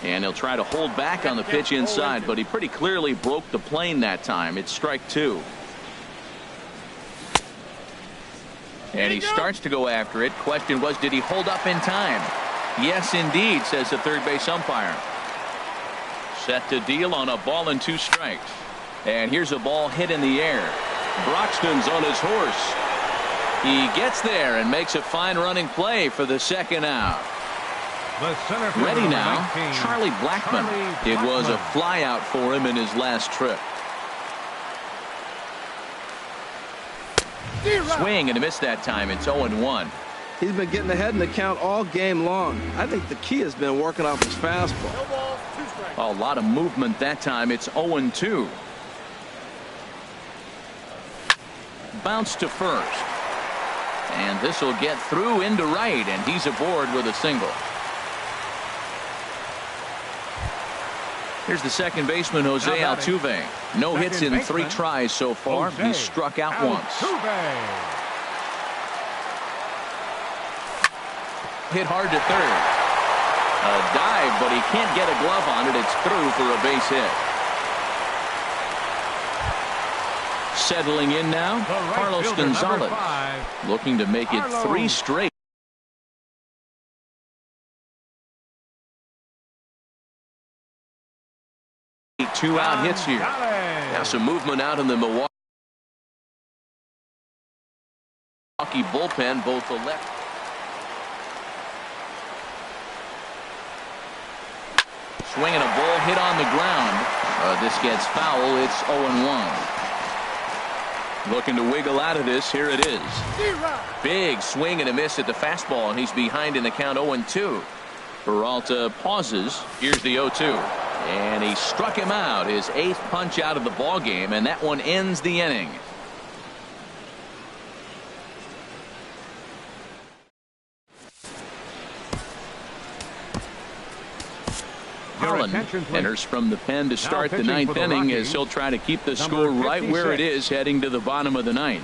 S1: And he'll try to hold back on the pitch inside, but he pretty clearly broke the plane that time. It's strike 2. And he starts to go after it. Question was, did he hold up in time? Yes, indeed, says the third base umpire. Set to deal on a ball and 2 strikes. And here's a ball hit in the air. Broxton's on his horse. He gets there and makes a fine running play for the second out. Ready now, Charlie Blackmon. It was a fly out for him in his last trip. Swing and a miss that time. It's 0-1.
S3: He's been getting ahead in the count all game long. I think the key has been working off his fastball.
S1: A lot of movement that time. It's 0-2. Bounce to first. And this will get through into right, and he's aboard with a single. Here's the second baseman, Jose Altuve. No hits in 3 tries so far. He's struck out once. Hit hard to third. A dive, but he can't get a glove on it. It's through for a base hit. Settling in now, Carlos Gonzalez. Looking to make it 3 straight. 2 out hits here. Now some movement out in the Milwaukee bullpen, both the left. Swinging a ball hit on the ground. This gets foul. It's 0-1. Looking to wiggle out of this. Here it is. Big swing and a miss at the fastball, and he's behind in the count 0-2. Peralta pauses. Here's the 0-2. And he struck him out, his 8th punch out of the ball game, and that one ends the inning. Holland enters from the pen to start the 9th inning as he'll try to keep the score right where it is heading to the bottom of the 9th.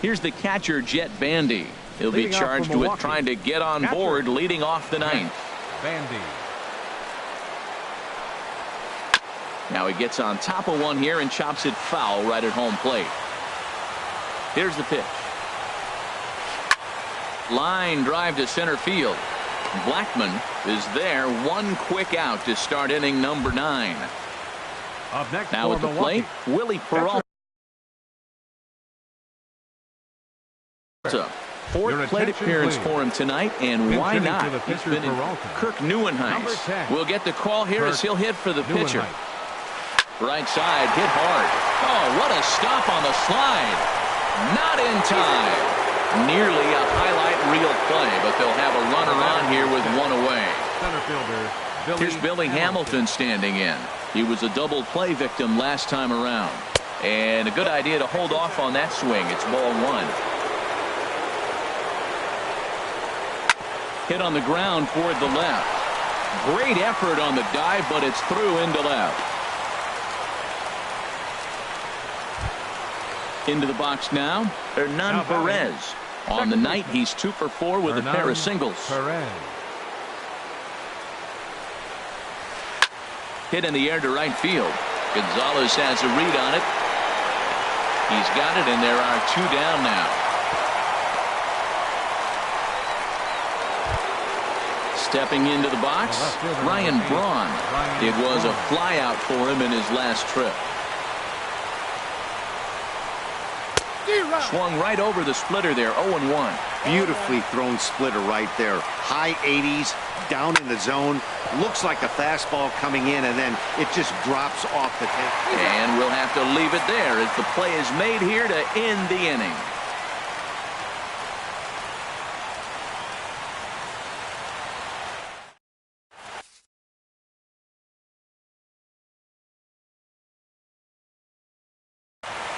S1: Here's the catcher, Jet Bandy. He'll be charged with trying to get on board leading off the 9th. Now he gets on top of one here and chops it foul right at home plate. Here's the pitch. Line drive to center field. Blackmon is there, 1 quick out to start inning number 9. Now at the plate, Willie Peralta. 4th plate appearance for him tonight, and why not? He's been in Kirk Neuenhuis. We'll get the call here as he'll hit for the pitcher. Right side, hit hard. Oh, what a stop on the slide. Not in time. Nearly a highlight reel play, but they'll have a runner on here with 1 away. Here's Billy Hamilton standing in. He was a double play victim last time around. And a good idea to hold off on that swing. It's ball 1. Hit on the ground toward the left. Great effort on the dive, but it's through into left. Into the box now, Hernan Perez. On the night, he's 2 for 4 with a pair of singles. Hit in the air to right field. Gonzalez has a read on it. He's got it, and there are 2 down now. Stepping into the box, Ryan Braun. It was a flyout for him in his last trip. Swung right over the splitter there, 0-1.
S4: Beautifully thrown splitter right there. High 80s, down in the zone. Looks like a fastball coming in, and then it just drops off the tape.
S1: And we'll have to leave it there as the play is made here to end the inning.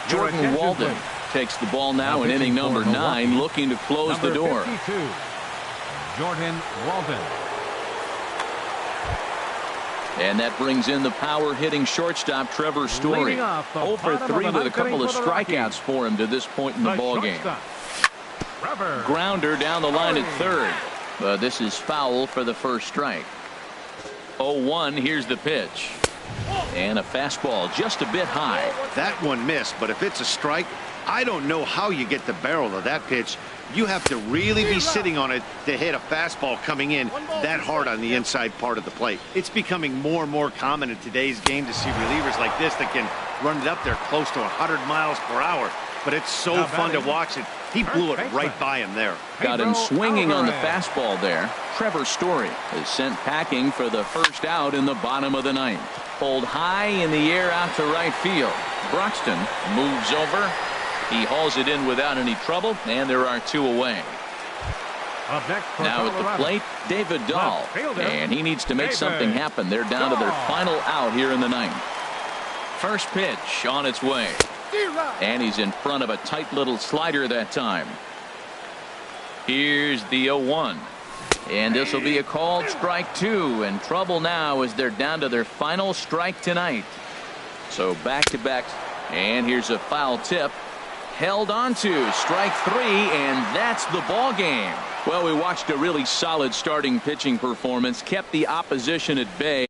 S1: Jordan Walden takes the ball now in inning number 9, looking to close the door.
S2: 52, Jordan Walden.
S1: And that brings in the power hitting shortstop Trevor Story. 0 for 3 with a couple of strikeouts for him to this point in the ball game. Grounder down the line at third. But this is foul for the first strike. 0-1. Here's the pitch. And a fastball just a bit high.
S4: That one missed, but if it's a strike, I don't know how you get the barrel of that pitch. You have to really be sitting on it to hit a fastball coming in that hard on the inside part of the plate. It's becoming more and more common in today's game to see relievers like this that can run it up there close to 100 miles per hour. But it's so fun to watch it. He blew it right by him there.
S1: Got him swinging on the fastball there. Trevor Story is sent packing for the first out in the bottom of the ninth. Pulled high in the air out to right field. Broxton moves over. He hauls it in without any trouble, and there are 2 away. Now at the plate, David Dahl, and he needs to make something happen. They're down to their final out here in the ninth. First pitch on its way. And he's in front of a tight little slider that time. Here's the 0-1. And this will be a called strike 2. And trouble now as they're down to their final strike tonight. So back-to-back. And here's a foul tip. Held on to strike 3, and that's the ball game. Well, we watched a really solid starting pitching performance, kept the opposition at bay.